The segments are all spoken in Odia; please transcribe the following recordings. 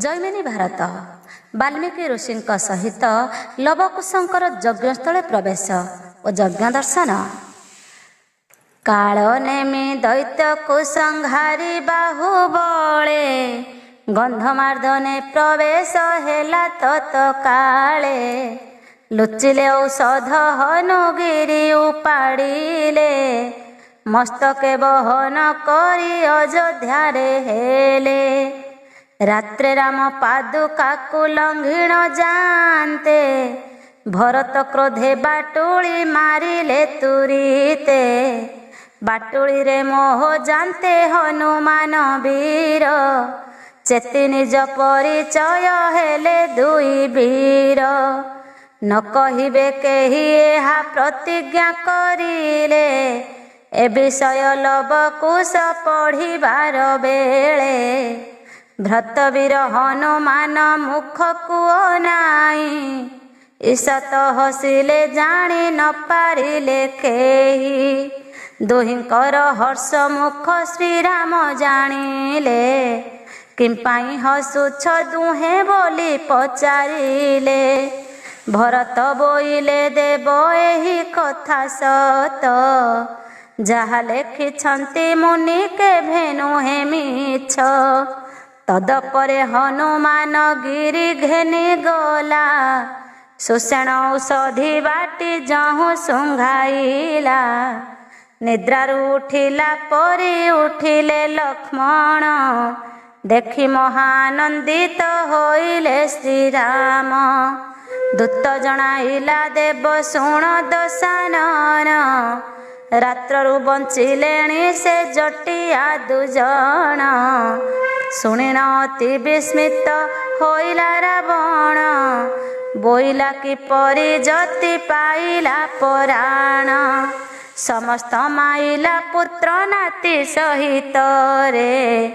जैमिनी भारत वाल्मीकि ऋषि सहित लवकुशंकर यज्ञस्थले प्रवेश और यज्ञ दर्शन। काल नेमी दैत्य कुसंहारी बाहुबले गंधमार्दने प्रवेश हेला तत्काले लुचिले औषध हनुगिरी उपाड़िले मस्तके बहन करी अयोध्यारे हेले रात्रे राम पादुका लंघिण जानते भरत क्रोधे बाटुली मारिले तुरीते बाटुली रे मोह जानते हनुमान वीर चेती निज परिचय हेले दुई वीर न कहिबे केहि एहा प्रतिज्ञा करिले ए विषय लवकुश पढ़िबार बेले भ्रतवीर हनुमान मुख कुओ नाई ईशत हसिले जानी न पारिले केही दुहिंकर हर्ष मुख श्रीराम जानिले किंपाई हसुछ दुहे बोली पचारिले भरत बोइले देव एही कथा सत जहा लेखिछंती मुनि केभे नुहे मिछ तदपरे हनुमान गिरी घेनी गला सुषेण औषधि बाटी जहु सुंघाइला निद्रारू उठिला परी उठिले लक्ष्मण देखि महानंदित होइले श्रीराम दूत जणाइला देव शुण दशानन रात्ररू बंचिलेणी से जटिया दुजण शुणिन अति विस्मित होइला रावण बोइला किपरि जति पाइला पराण समस्त माइला पुत्र नाती सहित रे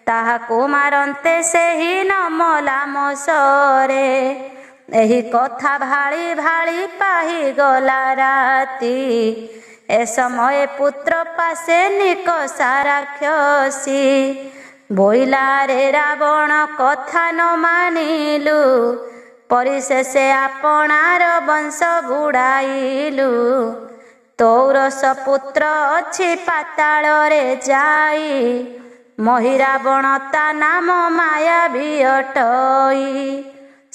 ताहाकु मारन्ते सेहि न मला मोसरे एही कथा भाली भाली पाही गला राती ए समय पुत्र पासे निकषा राक्षसी बोइला रे रावण कथा न मानिलु परिशेषे आपणार वंश बुड़ाइलु तौरस पुत्र अछि पाताल रे जाई मही रावण ता नाम मायावी अटई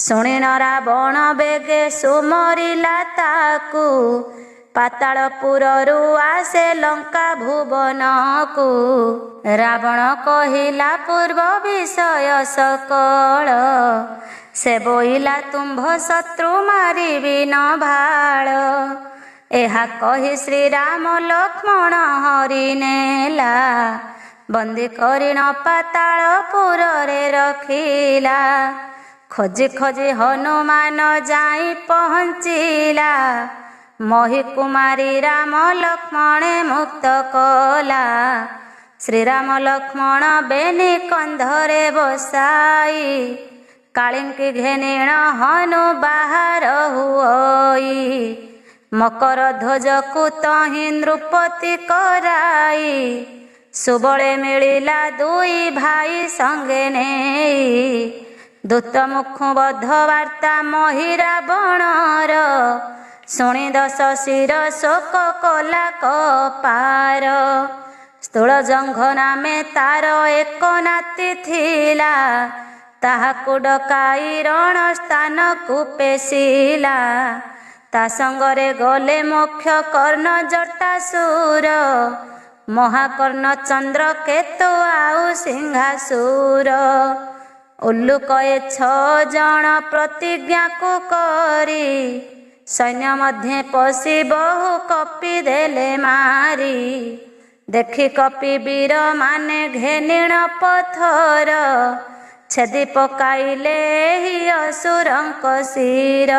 शुणिन रावण बेगे सुमरिला ताकू पातालपुररू आसे लंका भुवनकू रावण कहिला पूर्व विषय सकल से बोइला तुम्भ शत्रु मारिबी न भाल एहा कही श्रीराम लक्ष्मण हरि नेला बंदी करिण पातालपुर रे रखिला खोजी खोजी हनुमान जाई पहुँचिला मही कुमारी राम लक्ष्मण मुक्त कला श्रीराम लक्ष्मण बेनी कंधरे बसाई कालिंकी घेनिण हनु बाहर हुई मकर ध्वज को तहि नृपति कराई सुबले मिलिला दुई भाई संगे नेई दूत मुख बद्ध वार्ता मही रावणर शुणी दश शिर शोक कला कपार स्थूल जंघ नामे तार एक नाती थिला ताहाकु डकाई रण स्थान को पेशिला ता संगरे गले मोक्ष कर्ण जटासुर महाकर्ण चंद्र केतु आउ सिंहासुर उल्लुकए 6 जन प्रतिज्ञा को करी सैन्य मध्य पशि बहु कपि देले मारी देखि कपि वीर माने घेनिण पथर छेदी पकाइले ही असुरंक शिर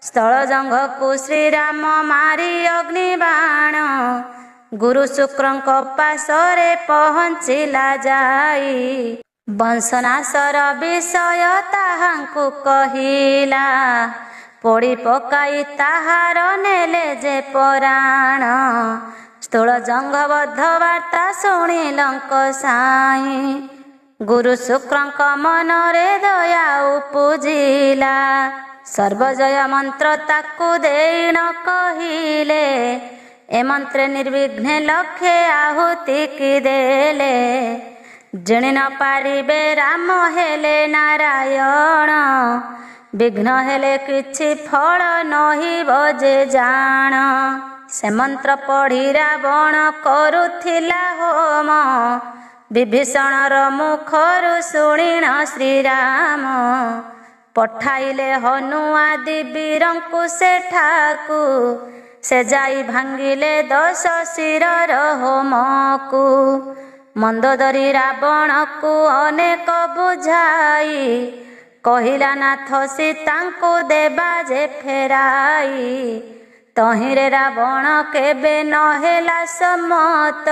स्थल जंघ को श्रीराम मारी अग्नि बाण गुरु शुक्रंक पाशरे पहुँचिला जाई वंशनाशर विषय ताहांकु कहिला पोड़ी पकाई ताहार नेले जे पराण स्थूल जंघबद्ध वार्ता शुणी लंक साई गुरु शुक्रଙ୍କ ମନରେ ଦୟା ଉପୁଜିଲା। ସର୍ବଜୟ ମନ୍ତ୍ର ତାକୁ ଦେଇ ନ କହିଲେ, ଏ ମନ୍ତ୍ର ନିର୍ବିଘ୍ନେ ଲକ୍ଷେ ଆହୁତି କି ଦେଲେ। ଜିଣି ନ ପାରିବେ ରାମ ହେଲେ ନାରାୟଣ, ବିଘ୍ନ ହେଲେ କିଛି ଫଳ ନହିବ ଯେ ଜାଣ। ସେ ମନ୍ତ୍ର ପଢ଼ି ରାବଣ କରୁଥିଲା ହୋମ, ବିଭୀଷଣର ମୁଖରୁ ଶୁଣିଣ ଶ୍ରୀରାମ। ପଠାଇଲେ ହନୁ ଆଦି ବୀରଙ୍କୁ ସେଠାକୁ, ସେ ଯାଇ ଭାଙ୍ଗିଲେ 10 ଶିରର ହୋମକୁ। ମନ୍ଦୋଦରୀ ରାବଣକୁ ଅନେକ ବୁଝାଇ, କହିଲା ନାଥ ସୀତାଙ୍କୁ ଦେବା ଯେ ଫେରାଇ। ତହିଁରେ ରାବଣ କେବେ ନହେଲା ସମ୍ମତ,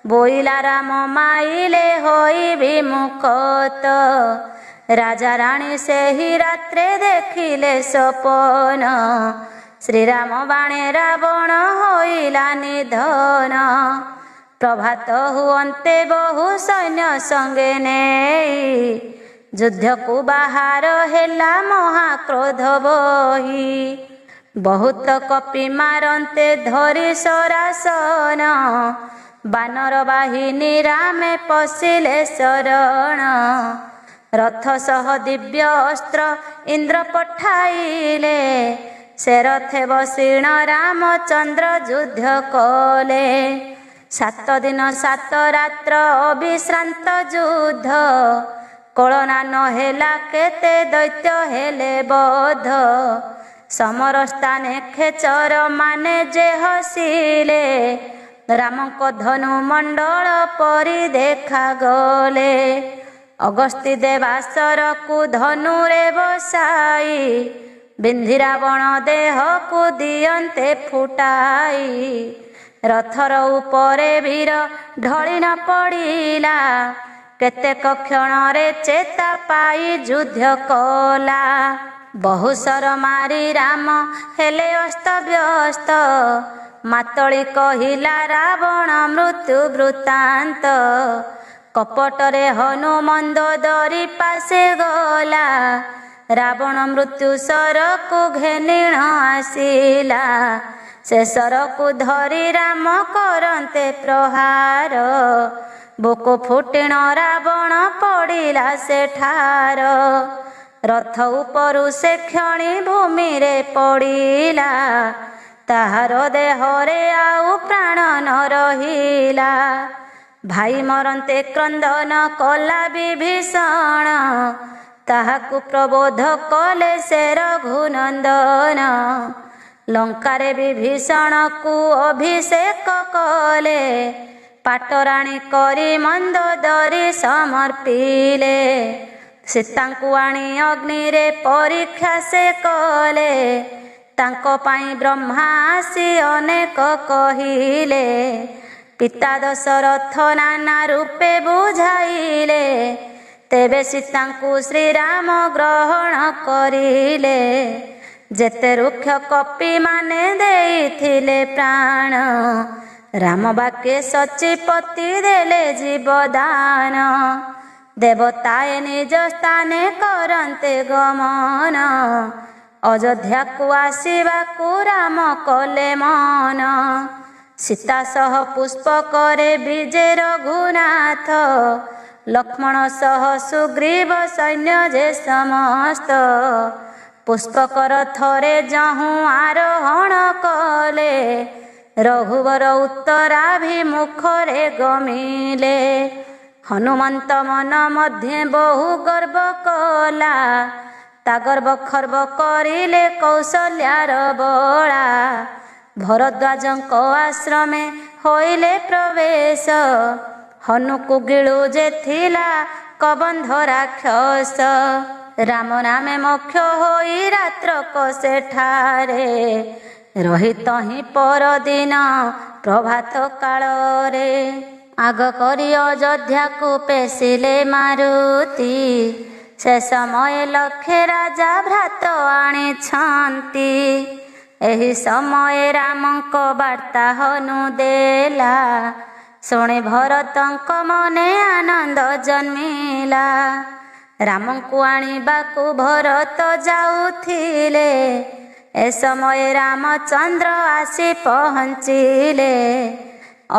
ବୋଇଲା ରାମ ମାଇଲେ ହୋଇ ବିମୁଖତ। ରାଜା ରାଣୀ ସେହି ରାତ୍ରେ ଦେଖିଲେ ସପନ, ଶ୍ରୀରାମ ବାଣେ ରାବଣ ହୋଇଲା ନିଧନ। ପ୍ରଭାତ ହୁଅନ୍ତେ ବହୁ ସୈନ୍ୟ ସଙ୍ଗେ ନେଇ, ଯୁଦ୍ଧକୁ ବାହାର ହେଲା ମହାକ୍ରୋଧ ବହି। ବହୁତ କପି ମାରନ୍ତେ ଧରି ସରାସନ, ବାନର ବାହିନୀ ରାମେ ପଶିଲେ ଶରଣ। ରଥ ସହ ଦିବ୍ୟ ଅସ୍ତ୍ର ଇନ୍ଦ୍ର ପଠାଇଲେ, ସେ ରଥେ ବସିଣ ରାମଚନ୍ଦ୍ର ଯୁଦ୍ଧ କଲେ। 7 ଦିନ 7 ରାତ୍ର ଅବିଶ୍ରାନ୍ତ ଯୁଦ୍ଧ, କଳନା ନ ହେଲା କେତେ ଦୈତ୍ୟ ହେଲେ ବଧ। ସମର ସ୍ଥାନେ ଖେଚର ମାନେ ଯେ ହସିଲେ, ରାମଙ୍କ ଧନୁ ମଣ୍ଡଳ ପରି ଦେଖାଗଲେ। ଅଗସ୍ତି ଦେବାସରକୁ ଧନୁରେ ବସାଇ, ବିନ୍ଧି ରାବଣ ଦେହକୁ ଦିଅନ୍ତେ ଫୁଟାଇ। ରଥର ଉପରେ ବୀର ଢଳି ନ ପଡ଼ିଲା, କେତେକ କ୍ଷଣରେ ଚେତା ପାଇ ଯୁଦ୍ଧ କଲା। ବହୁଶର ମାରି ରାମ ହେଲେ ଅସ୍ତବ୍ୟସ୍ତ, ମାତଳି କହିଲା ରାବଣ ମୃତ୍ୟୁ ବୃତ୍ତାନ୍ତ। କପଟରେ ହନୁ ମନ୍ଦୋଦରୀ ପାଶେ ଗଲା, ରାବଣ ମୃତ୍ୟୁ ଶରକୁ ଘେନିଣ ଆସିଲା। ସେ ଶରକୁ ଧରି ରାମ କରନ୍ତେ ପ୍ରହାର, ବୁକୁ ଫୁଟିଣ ରାବଣ ପଡ଼ିଲା ସେଠାର। ରଥ ଉପରୁ ସେ କ୍ଷଣି ଭୂମିରେ ପଡ଼ିଲା, ତାହାର ଦେହରେ ଆଉ ପ୍ରାଣ ନ ରହିଲା। ଭାଇ ମରନ୍ତେ କ୍ରନ୍ଦନ କଲା ବିଭୀଷଣ, ତାହାକୁ ପ୍ରବୋଧ କଲେ ସେ ରଘୁନନ୍ଦନ। ଲଙ୍କାରେ ବିଭୀଷଣକୁ ଅଭିଷେକ କଲେ, ପାଟରାଣୀ କରି ମନ୍ଦୋଦରୀ ସମର୍ପିଲେ। ସୀତାଙ୍କୁ ଆଣି ଅଗ୍ନିରେ ପରୀକ୍ଷା ସେ କଲେ, ତାଙ୍କ ପାଇଁ ବ୍ରହ୍ମା ଆସି ଅନେକ କହିଲେ। ପିତା ଦଶରଥ ନାନା ରୂପେ ବୁଝାଇଲେ, ତେବେ ସୀତାଙ୍କୁ ଶ୍ରୀରାମ ଗ୍ରହଣ କରିଲେ। ଯେତେ ରୁକ୍ଷ କପି ମାନେ ଦେଇଥିଲେ ପ୍ରାଣ, ରାମ ବାକ୍ୟେ ସଚିପତି ଦେଲେ ଜୀବଦାନ। ଦେବତାଏ ନିଜ ସ୍ଥାନେ କରନ୍ତେ ଗମନ, ଅଯୋଧ୍ୟାକୁ ଆସିବାକୁ ରାମ କଲେ ମନ। ସୀତା ସହ ପୁଷ୍ପକରେ ବିଜେ ରଘୁନାଥ, ଲକ୍ଷ୍ମଣ ସହ ସୁଗ୍ରୀବ ସୈନ୍ୟ ଯେ ସମସ୍ତ। ପୁଷ୍ପକର ଥରେ ଯହୁଁ ଆରୋହଣ କଲେ, ରଘୁବର ଉତ୍ତରାଭିମୁଖରେ ଗମିଲେ। ହନୁମନ୍ତ ମନ ମଧ୍ୟେ ବହୁ ଗର୍ବ କଲା, ତା ଗର୍ବ ଖର୍ବ କରିଲେ କୌଶଲ୍ୟାର ବଳା। ଭରଦ୍ୱାଜଙ୍କ ଆଶ୍ରମେ ହୋଇଲେ ପ୍ରବେଶ, ହନୁକୁ ଗିଳୁ ଯେ ଥିଲା କବନ୍ଧ ରାକ୍ଷସ। ରାମ ନାମେ ମୋକ୍ଷ ହୋଇ ରାତ୍ରକ ସେଠାରେ, ରହି ତହିଁ ପରଦିନ ପ୍ରଭାତ କାଳରେ। ଆଗ କରି ଅଯୋଧ୍ୟାକୁ ପେଶିଲେ ମାରୁତି, ସେ ସମୟ ଲକ୍ଷେ ରାଜା ଭ୍ରାତ ଆଣିଛନ୍ତି। ଏହି ସମୟ ରାମଙ୍କ ବାର୍ତ୍ତା ହନୁ ଦେଲା, ଶୁଣି ଭରତଙ୍କ ମନେ ଆନନ୍ଦ ଜନ୍ମିଲା। ରାମଙ୍କୁ ଆଣିବାକୁ ଭରତ ଯାଉଥିଲେ। ଏ ସମୟରେ ରାମଚନ୍ଦ୍ର ଆସି ପହଞ୍ଚିଲେ।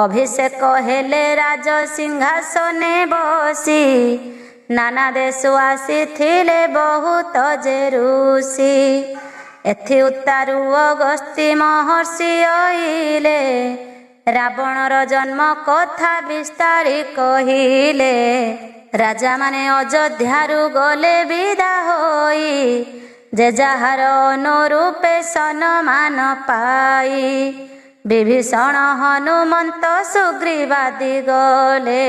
ଅଭିଷେକ ହେଲେ ରାଜ ସିଂହାସନେ ବସି। ନାନା ଦେଶୁ ଆସିଥିଲେ ବହୁତ ଯେ ଋଷି। ଏଥି ଉତ୍ତାରୁ ଅଗସ୍ତ୍ୟ ମହର୍ଷି ଅଇଲେ। ରାବଣର ଜନ୍ମ କଥା ବିସ୍ତାରି କହିଲେ। ରାଜାମାନେ ଅଯୋଧ୍ୟାରୁ ଗଲେ ବିଦା ହୋଇ। ଯେ ଯାହାର ଅନୁରୂପେ ସମ୍ମାନ ପାଇ। ବିଭୀଷଣ ହନୁମନ୍ତ ସୁଗ୍ରୀବାଦି ଗଲେ।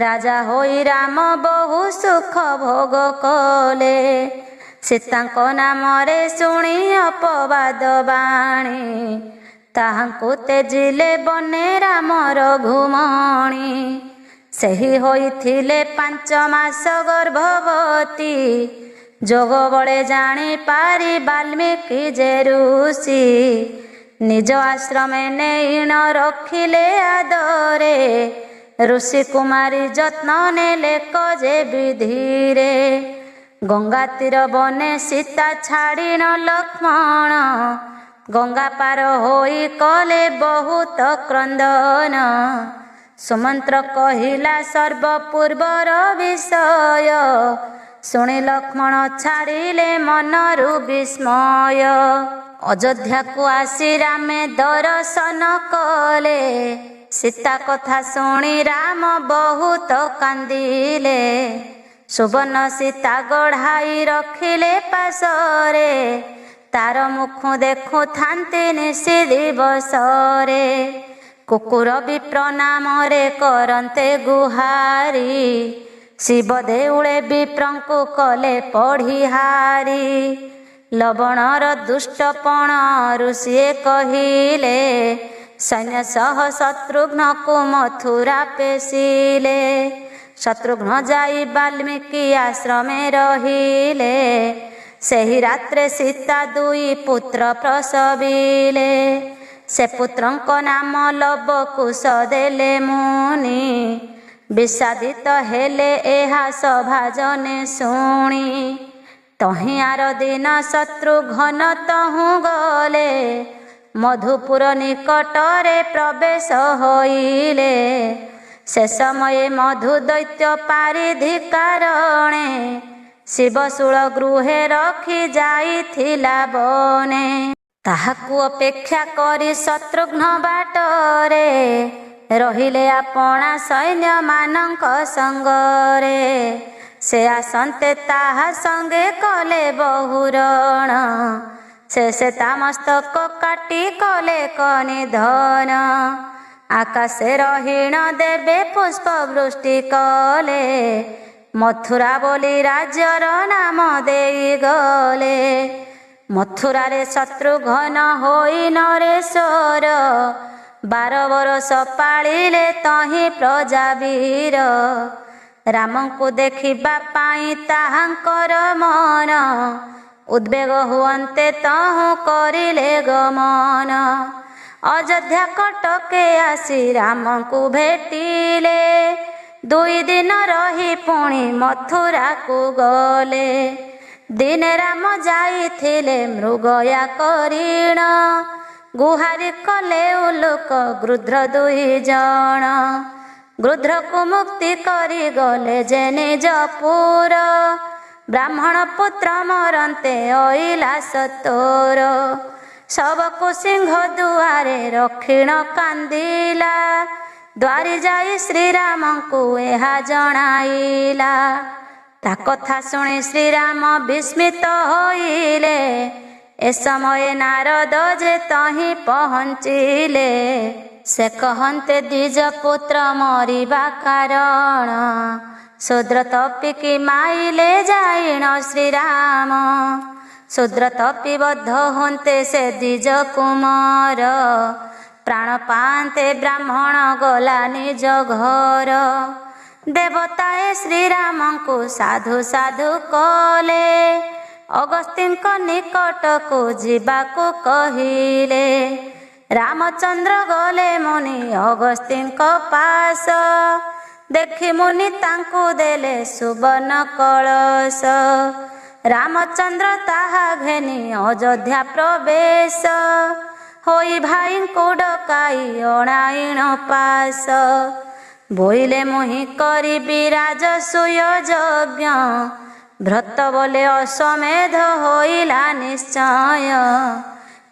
ରାଜା ହୋଇ ରାମ ବହୁ ସୁଖ ଭୋଗ କଲେ। ସୀତାଙ୍କ ନାମରେ ଶୁଣି ଅପବାଦ ବାଣୀ। ତାହାଙ୍କୁ ତେଜିଲେ ବନେ ରାମର ଘୁମଣି। ସେହି ହୋଇଥିଲେ 5 ମାସ ଗର୍ଭବତୀ। ଯୋଗ ବଳେ ଜାଣି ପାରି ବାଲ୍ମୀକି ଯେ ଋଷି। ନିଜ ଆଶ୍ରମେ ନେଇଣ ରଖିଲେ ଆଦରେ। ଋଷି କୁମାରୀ ଯତ୍ନ ନେଲେ କଜେ ବିଧିରେ। ଗଙ୍ଗା ତୀର ବନେ ସୀତା ଛାଡ଼ିଣ ଲକ୍ଷ୍ମଣ। ଗଙ୍ଗା ପାର ହୋଇ କଲେ ବହୁତ କ୍ରନ୍ଦନ। ସୁମନ୍ତ୍ର କହିଲା ସର୍ବ ପୂର୍ବର ବିଷୟ। ଶୁଣି ଲକ୍ଷ୍ମଣ ଛାଡ଼ିଲେ ମନରୁ ବିସ୍ମୟ। ଅଯୋଧ୍ୟାକୁ ଆସି ରାମେ ଦର୍ଶନ କଲେ। ସୀତା କଥା ଶୁଣି ରାମ ବହୁତ କାନ୍ଦିଲେ। ସୁବର୍ଣ୍ଣ ସୀତା ଗଢ଼ାଇ ରଖିଲେ ପାଶରେ। ତାର ମୁଖ ଦେଖୁଥାନ୍ତି ନିଶି ଦିବସରେ। କୁକୁର ବିପ୍ର ନାମରେ କରନ୍ତେ ଗୁହାରି। ଶିବ ଦେଉଳେ ବିପ୍ରଙ୍କୁ କଲେ ପଢ଼ିହାରି। ଲବଣର ଦୁଷ୍ଟପଣ ଋଷିଏ କହିଲେ। ସୈନ୍ୟ ସହ ଶତ୍ରୁଘ୍ନକୁ ମଥୁରା ପେଶିଲେ। ଶତ୍ରୁଘ୍ନ ଯାଇ ବାଲ୍ମୀକି ଆଶ୍ରମେ ରହିଲେ। ସେହି ରାତ୍ରେ ସୀତା 2 ପୁତ୍ର ପ୍ରସବିଲେ। ସେ ପୁତ୍ରଙ୍କ ନାମ ଲବକୁଶ ଦେଲେ ମୁନି। ବିଷାଦିତ ହେଲେ ଏହା ସଭାଜନେ ଶୁଣି। ତହିଁ ଆର ଦିନ ଶତ୍ରୁଘ୍ନ ତହୁଁ ଗଲେ। ମଧୁପୁର ନିକଟରେ ପ୍ରବେଶ ହୋଇଲେ। ସେ ସମୟେ ମଧୁ ଦୈତ୍ୟ ପାରିଧି କାରଣେ। ଶିବଶୂଳ ଗୃହେ ରଖି ଯାଇଥିଲା ବନେ। ତାହାକୁ ଅପେକ୍ଷା କରି ଶତ୍ରୁଘ୍ନ ବାଟରେ। ରହିଲେ ଆପଣା ସୈନ୍ୟମାନଙ୍କ ସଙ୍ଗରେ। ସେ ଆସନ୍ତେ ତାହା ସଙ୍ଗେ କଲେ ବହୁରଣ। ସେ ତା ମସ୍ତକ କାଟି କଲେ କନିଧନ। ଆକାଶେ ରହିଣ ଦେବେ ପୁଷ୍ପ ବୃଷ୍ଟି କଲେ। ମଥୁରା ବୋଲି ରାଜ୍ୟର ନାମ ଦେଇଗଲେ। ମଥୁରାରେ ଶତ୍ରୁଘ୍ନ ହୋଇ ନରେଶ୍ୱର। 12 ବରଷ ପାଳିଲେ ତହିଁ ପ୍ରଜାବୀର। ରାମଙ୍କୁ ଦେଖିବା ପାଇଁ ତାହାଙ୍କର ମନ। ଉଦ୍ବେଗ ହୁଅନ୍ତେ ତହୁଁ କରିଲେ ଗମନ। ଅଯୋଧ୍ୟା କଟକେ ଆସି ରାମଙ୍କୁ ଭେଟିଲେ। 2 ଦିନ ରହି ପୁଣି ମଥୁରାକୁ ଗଲେ। ଦିନେ ରାମ ଯାଇଥିଲେ ମୃଗୟା କରିଣ। ଗୁହାରି କଲେ ଉଲୁକ ଗୃଧ୍ର 2 ଜଣ। ଗୃଧ୍ରକୁ ମୁକ୍ତି କରି ଗଲେ ଯେ ନିଜ ପୁର। ବ୍ରାହ୍ମଣ ପୁତ୍ର ମରନ୍ତେ ଅଇଲା ସତୋର। ଶବକୁ ସିଂହ ଦୁଆରେ ରକ୍ଷିଣ କାନ୍ଦିଲା। ଦ୍ୱାରି ଯାଇ ଶ୍ରୀରାମଙ୍କୁ ଏହା ଜଣାଇଲା। ତା କଥା ଶୁଣି ଶ୍ରୀରାମ ବିସ୍ମିତ ହୋଇଲେ। ଏ ସମୟେ ନାରଦ ଯେ ତହିଁ ପହଞ୍ଚିଲେ। ସେ କହନ୍ତେ ଦ୍ୱିଜ ପୁତ୍ର ମରିବା କାରଣ। ଶୂଦ୍ର ତପିକି ମାଇଲେ ଯାଇଣ ଶ୍ରୀରାମ। ଶୂଦ୍ର ତପି ବଦ୍ଧ ହୁଅନ୍ତେ ସେ ଦ୍ୱିଜ କୁମାର। ପ୍ରାଣ ପାଆନ୍ତେ ବ୍ରାହ୍ମଣ ଗଲା ନିଜ ଘର। ଦେବତାଏ ଶ୍ରୀରାମଙ୍କୁ ସାଧୁ ସାଧୁ କଲେ। ଅଗସ୍ତ୍ୟଙ୍କ ନିକଟକୁ ଯିବାକୁ କହିଲେ। ରାମଚନ୍ଦ୍ର ଗଲେ ମୁନି ଅଗସ୍ତ୍ୟଙ୍କ ପାଶ, ଦେଖି ମୁନି ତାଙ୍କୁ ଦେଲେ ସୁବର୍ଣ୍ଣ କଳସ। ରାମଚନ୍ଦ୍ର ତାହା ଘେନି ଅଯୋଧ୍ୟା ପ୍ରବେଶ, ହୋଇ ଭାଇଙ୍କୁ ଡକାଇ ଅଣାଇଣ ପାଶ। ବୋଇଲେ ମୁହିଁ କରିବି ରାଜସୂୟ ଯଜ୍ଞ, ବ୍ରତ ବୋଲେ ଅଶ୍ୱମେଧ ହୋଇଲା ନିଶ୍ଚୟ।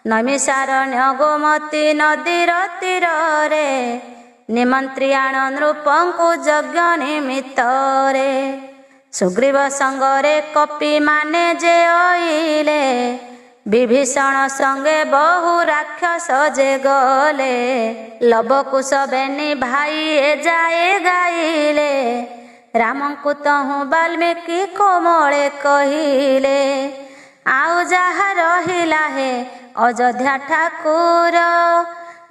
ନୈମିଷାରଣ୍ୟ ଗୋମତୀ ନଦୀର ତୀରରେ, ନିମନ୍ତ୍ରୀ ଆଣ ନୃପଙ୍କୁ ଯଜ୍ଞ ନିମିତ୍ତରେ। ସୁଗ୍ରୀବ ସଙ୍ଗରେ କପିମାନେ ଯେ ଅଇଲେ, ବିଭୀଷଣ ସଙ୍ଗେ ବହୁ ରାକ୍ଷସ ଯେ ଗଲେ। ଲବକୁଶ ବେନି ଭାଇ ଏ ଯାଏ ଗାଇଲେ, ରାମଙ୍କୁ ତହୁଁ ବାଲ୍ମୀକି କୋମଳେ କହିଲେ। ଆଉ ଯାହା ରହିଲା ହେ ଅଯୋଧ୍ୟା ଠାକୁର,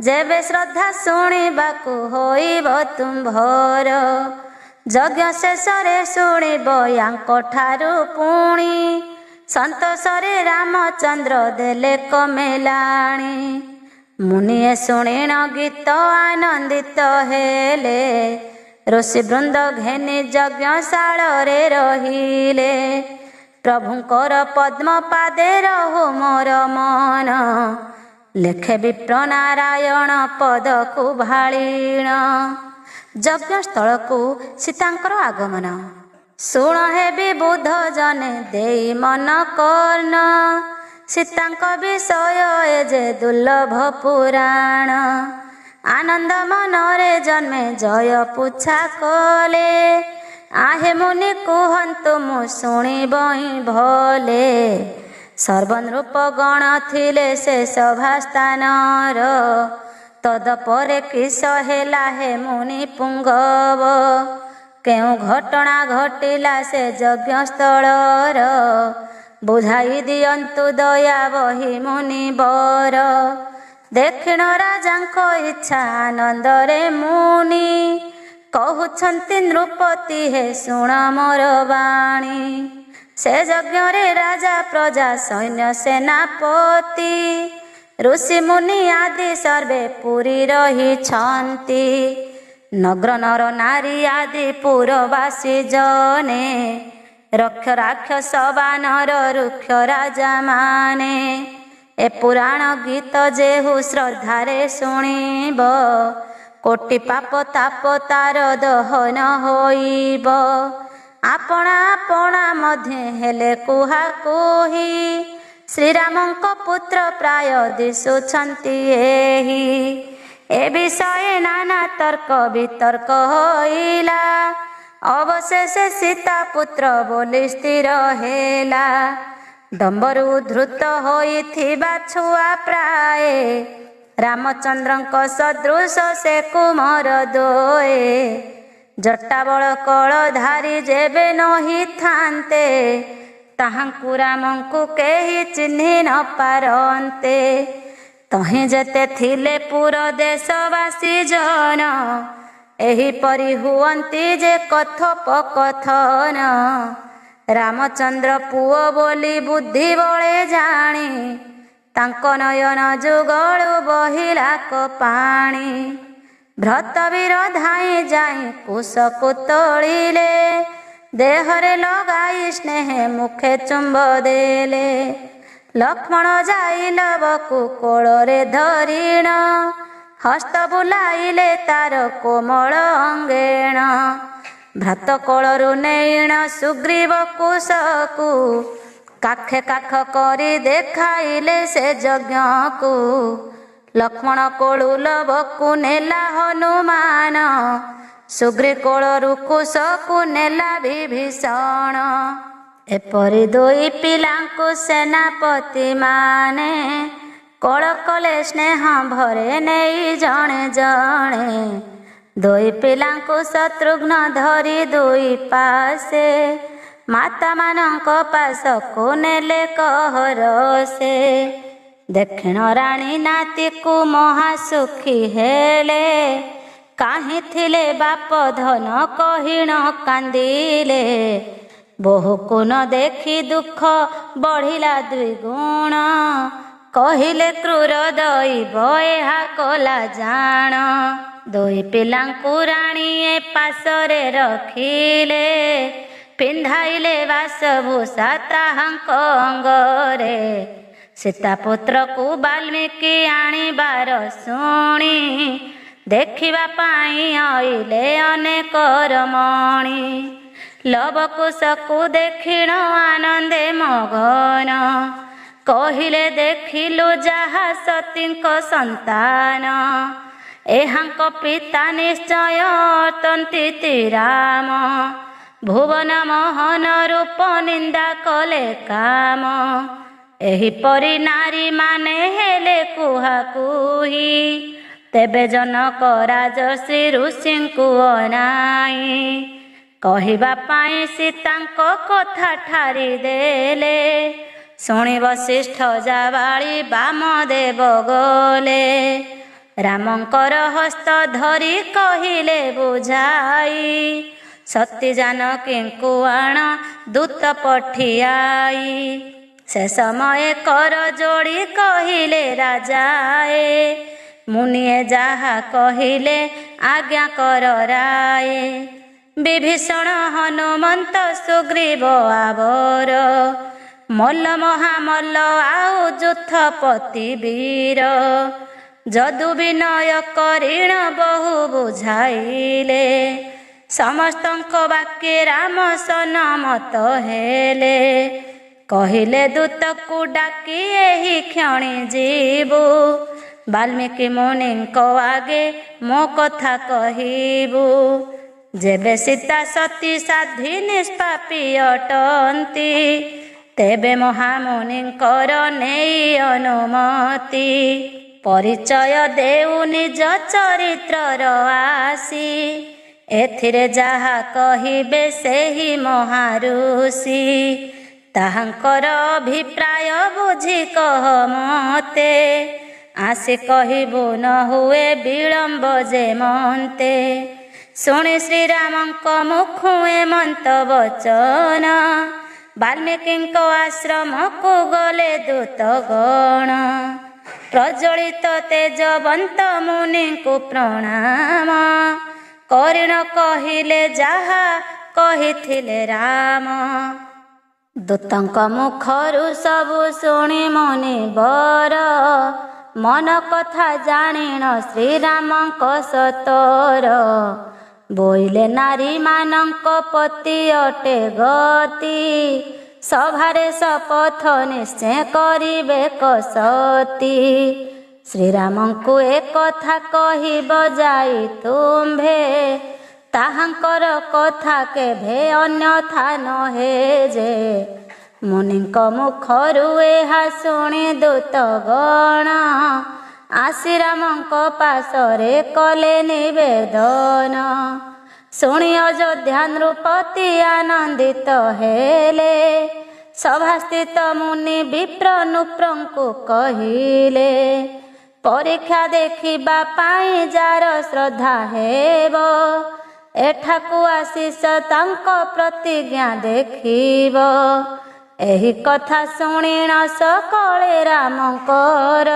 ଯେବେ ଶ୍ରଦ୍ଧା ଶୁଣିବାକୁ ହୋଇବ ତୁମ୍ଭର। ଯଜ୍ଞ ଶେଷରେ ଶୁଣିବ ୟାଙ୍କ ଠାରୁ ପୁଣି, ସନ୍ତୋଷରେ ରାମଚନ୍ଦ୍ର ଦେଲେ କମେଲାଣି। ମୁନିଏ ଶୁଣିଣ ଗୀତ ଆନନ୍ଦିତ ହେଲେ, ଋଷିବୃନ୍ଦ ଘେନି ଯଜ୍ଞଶାଳରେ ରହିଲେ। ପ୍ରଭୁଙ୍କର ପଦ୍ମ ପାଦେ ରହୁ ମୋର ମନ, ଲେଖେ ବିପ୍ର ନାରାୟଣ ପଦକୁ ଭାଳିଣ। ଯଜ୍ଞସ୍ଥଳକୁ ସୀତାଙ୍କର ଆଗମନ, ଶୁଣ ହେବି ବୁଧ ଜନେ ଦେଇ ମନ କର୍ଣ୍ଣ। ସୀତାଙ୍କ ବିଷୟ ଏ ଯେ ଦୁର୍ଲଭ ପୁରାଣ, ଆନନ୍ଦ ମନରେ ଜନ୍ମେ ଜୟ ପୁଚ୍ଛା କଲେ। ଆହେ ମୁନି କୁହନ୍ତୁ ମୁଁ ଶୁଣିବଇଁ ଭଲେ, ସର୍ବନୃପ ଗଣ ଥିଲେ ସେ ସଭାସ୍ଥାନର। ତଦପରେ କିସ ହେଲା ହେ ମୁନି ପୁଙ୍ଗବ, କେଉଁ ଘଟଣା ଘଟିଲା ସେ ଯଜ୍ଞସ୍ଥଳର। ବୁଝାଇ ଦିଅନ୍ତୁ ଦୟା ବହି ମୁନିବର, ଦେଖିଣ ରାଜାଙ୍କ ଇଚ୍ଛା ଆନନ୍ଦରେ ମୁନି। କହୁଛନ୍ତି ନୃପତି ହେ ଶୁଣ ମୋର ବାଣୀ, ସେ ଯଜ୍ଞରେ ରାଜା ପ୍ରଜା ସୈନ୍ୟ ସେନାପତି, ଋଷି ମୁନି ଆଦି ସର୍ବେ ପୁରୀ ରହିଛନ୍ତି। ନଗ୍ର ନର ନାରୀ ଆଦି ପୁରବାସୀ ଜନେ, ରକ୍ଷ ରାକ୍ଷସ ବାନର ରୁକ୍ଷ ରାଜା ମାନେ। ଏ ପୁରାଣ ଗୀତ ଯେହୁ ଶ୍ରଦ୍ଧାରେ ଶୁଣିବ, କୋଟି ପାପ ତାପ ତାର ଦହନ ହୋଇବ। ଆପଣା ଆପଣା ମଧ୍ୟ ହେଲେ କୁହା କୁହି, ଶ୍ରୀରାମଙ୍କ ପୁତ୍ର ପ୍ରାୟ ଦିଶୁଛନ୍ତି ଏହି। ଏ ବିଷୟ ନାନା ତର୍କ ବିତର୍କ ହୋଇଲା, ଅବଶେଷେ ସୀତା ପୁତ୍ର ବୋଲି ସ୍ଥିର ହେଲା। ଡମ୍ବରୁ ଧୃତ ହୋଇଥିବା ଛୁଆ ପ୍ରାୟ, ରାମଚନ୍ଦ୍ରଙ୍କ ସଦୃଶ ସେ କୁମର ଦୋଏ। ଜଟାବଳ କଳ ଧାରି ଯେବେ ନହିଥାନ୍ତେ, ତାହାଙ୍କୁ ରାମଙ୍କୁ କେହି ଚିହ୍ନି ନ ପାରନ୍ତେ। ତହିଁ ଯେତେ ଥିଲେ ପୁର ଦେଶବାସୀ ଜନ, ଏହିପରି ହୁଅନ୍ତି ଯେ କଥୋପକଥନ। ରାମଚନ୍ଦ୍ର ପୁଅ ବୋଲି ବୁଦ୍ଧି ବଳେ ଜାଣି, ତାଙ୍କ ନୟନ ଯୁଗଳୁ ବହିଲା ପାଣି। ଭ୍ରତବୀର ଧାଇଁ ଯାଇ କୁଶକୁ ତୋଳିଲେ, ଦେହରେ ଲଗାଇ ସ୍ନେହେ ମୁଖେ ଚୁମ୍ବ ଦେଲେ। ଲକ୍ଷ୍ମଣ ଯାଇ ଲବକୁ କୋଳରେ ଧରିଣ, ହସ୍ତ ବୁଲାଇଲେ ତାର କୋମଳ ଅଙ୍ଗେଣ। ଭ୍ରାତ କୋଳରୁ ନେଇଣ ସୁଗ୍ରୀବ କୁଶକୁ, କାଖେ କାଖ କରି ଦେଖାଇଲେ ସେ ଯଜ୍ଞକୁ। ଲକ୍ଷ୍ମଣ କୋଳୁ ଲବକୁ ନେଲା ହନୁମାନ, ସୁଗ୍ରୀ କୋଳରୁ କୁଶକୁ ନେଲା ବିଭୀଷଣ। ଏପରି ଦୁଇ ପିଲାଙ୍କୁ ସେନାପତି ମାନେ, କୋଳ କଲେ ସ୍ନେହ ଭରେ ନେଇ ଜଣେ ଜଣେ। ଦୁଇ ପିଲାଙ୍କୁ ଶତ୍ରୁଘ୍ନ ଧରି ଦୁଇ ପାଶେ, ମାତା ମାନଙ୍କ ପାଶକୁ ନେଲେ କହର ସେ। ଦକ୍ଷିଣ ରାଣୀ ନାତିକୁ ମହାସୁଖୀ ହେଲେ, କାହିଁ ଥିଲେ ବାପ ଧନ କହିଣ କାନ୍ଦିଲେ। ବୋହୂକୁ ନ ଦେଖି ଦୁଃଖ ବଢ଼ିଲା ଦ୍ୱିଗୁଣ, କହିଲେ କ୍ରୂର ଦଇବ ଏହା କଲା ଜାଣ। ଦୁଇ ପିଲାଙ୍କୁ ରାଣୀଏ ପାଶରେ ରଖିଲେ, ପିନ୍ଧାଇଲେ ବାସଭୂଷା ତାହାଙ୍କ ଅଙ୍ଗରେ। ସୀତାପୁତ୍ରକୁ ବାଲ୍ମୀକି ଆଣିବାର ଶୁଣି, ଦେଖିବା ପାଇଁ ଅଇଲେ ଅନେକ ରମଣୀ। ଲବକୁଶକୁ ଦେଖିଣ ଆନନ୍ଦେ ମଗନ, କହିଲେ ଦେଖିଲୁ ଯାହା ସତୀଙ୍କ ସନ୍ତାନ। ଏହାଙ୍କ ପିତା ନିଶ୍ଚୟ ଅଟନ୍ତି ରାମ, ଭୁବନ ମୋହନ ରୂପ ନିନ୍ଦା କଲେ କାମ। ଏହିପରି ନାରୀମାନେ ହେଲେ କୁହାକୁହି, ତେବେ ଜନକ ରାଜଶ୍ରୀ ଋଷିଙ୍କୁ ଅନାଇ। କହିବା ପାଇଁ ସୀତାଙ୍କ କଥା ଠାରି ଦେଲେ, ଶୁଣି ବଶିଷ୍ଠ ଜାବାଳି ବାମଦେବ ଗଲେ। ରାମଙ୍କର ହସ୍ତ ଧରି କହିଲେ ବୁଝାଇ, ସତୀ ଜାନକୀଙ୍କୁ ଆଣ ଦୂତ ପଠିଆଇ। ସେ ସମୟେ କର ଯୋଡ଼ି କହିଲେ ରାଜାଏ, ମୁନିଏ ଯାହା କହିଲେ ଆଜ୍ଞା କର ରାଏ। ବିଭୀଷଣ ହନୁମନ୍ତ ସୁଗ୍ରୀବ ଆବର, ମଲ୍ଲ ମହାମଲ୍ଲ ଆଉ ଯୂଥପତି ବୀର। ଯଦୁ ବିନୟ କରିଣ ବହୁ ବୁଝାଇଲେ, ସମସ୍ତଙ୍କ ବାକ୍ୟେ ରାମ ସନମତ ହେଲେ। କହିଲେ ଦୂତକୁ ଡାକି ଏହି କ୍ଷଣି ଯିବୁ, ବାଲ୍ମୀକି ମୁନିଙ୍କ ଆଗେ ମୋ କଥା କହିବୁ। ଯେବେ ସୀତା ସତୀ ସାଧ୍ୱୀ ନିଷ୍ପାପୀ ଅଟନ୍ତି, ତେବେ ମହାମୁନିଙ୍କର ନେଇ ଅନୁମତି। ପରିଚୟ ଦେଉ ନିଜ ଚରିତ୍ରର ଆସି, ଏଥିରେ ଯାହା କହିବେ ସେହି ମହାଋଷି। ତାହାଙ୍କର ଅଭିପ୍ରାୟ ବୁଝି କହ ମତେ, ଆସି କହିବୁ ନ ହୁଏ ବିଳମ୍ବ ଯେ ମନ୍ତେ। ଶୁଣି ଶ୍ରୀରାମଙ୍କ ମୁଖୁ ଏମନ୍ତ ବଚନ, ବାଲ୍ମୀକିଙ୍କ ଆଶ୍ରମକୁ ଗଲେ ଦୂତଗଣ। ପ୍ରଜ୍ୱଳିତ ତେଜବନ୍ତ ମୁନିଙ୍କୁ ପ୍ରଣାମ, କରିଣ କହିଲେ ଯାହା କହିଥିଲେ ରାମ। ଦୂତଙ୍କ ମୁଖରୁ ସବୁ ଶୁଣି ମୁନିବର, ମନ କଥା ଜାଣିଣ ଶ୍ରୀରାମଙ୍କ ସତର। ବୋଇଲେ ନାରୀମାନଙ୍କ ପତି ଅଟେ ଗତି, ସଭାରେ ଶପଥ ନିଶ୍ଚୟ କରିବେ ସତୀ। ଶ୍ରୀରାମଙ୍କୁ ଏ କଥା କହିବ ଯାଇ ତୁମ୍ଭେ, ତାହାଙ୍କର କଥା କେଭେ ଅନ୍ୟଥା ନହେ ଯେ। ମୁନିଙ୍କ ମୁଖରୁ ଏହା ଶୁଣି ଦୂତଗଣ, ଆସି ରାମଙ୍କ ପାଶରେ କଲେ ନିବେଦନ। ଶୁଣି ଅଯୋଧ୍ୟା ନୃପତି ଆନନ୍ଦିତ ହେଲେ, ସଭାସ୍ଥିତ ମୁନି ବିପ୍ର ନୃପଙ୍କୁ କହିଲେ। ପରୀକ୍ଷା ଦେଖିବା ପାଇଁ ଯାର ଶ୍ରଦ୍ଧା ହେବ, ଏଠାକୁ ଆଶିଷ ତାଙ୍କ ପ୍ରତିଜ୍ଞା ଦେଖିବ। ଏହି କଥା ଶୁଣିଣ ସକଳେ ରାମଙ୍କର,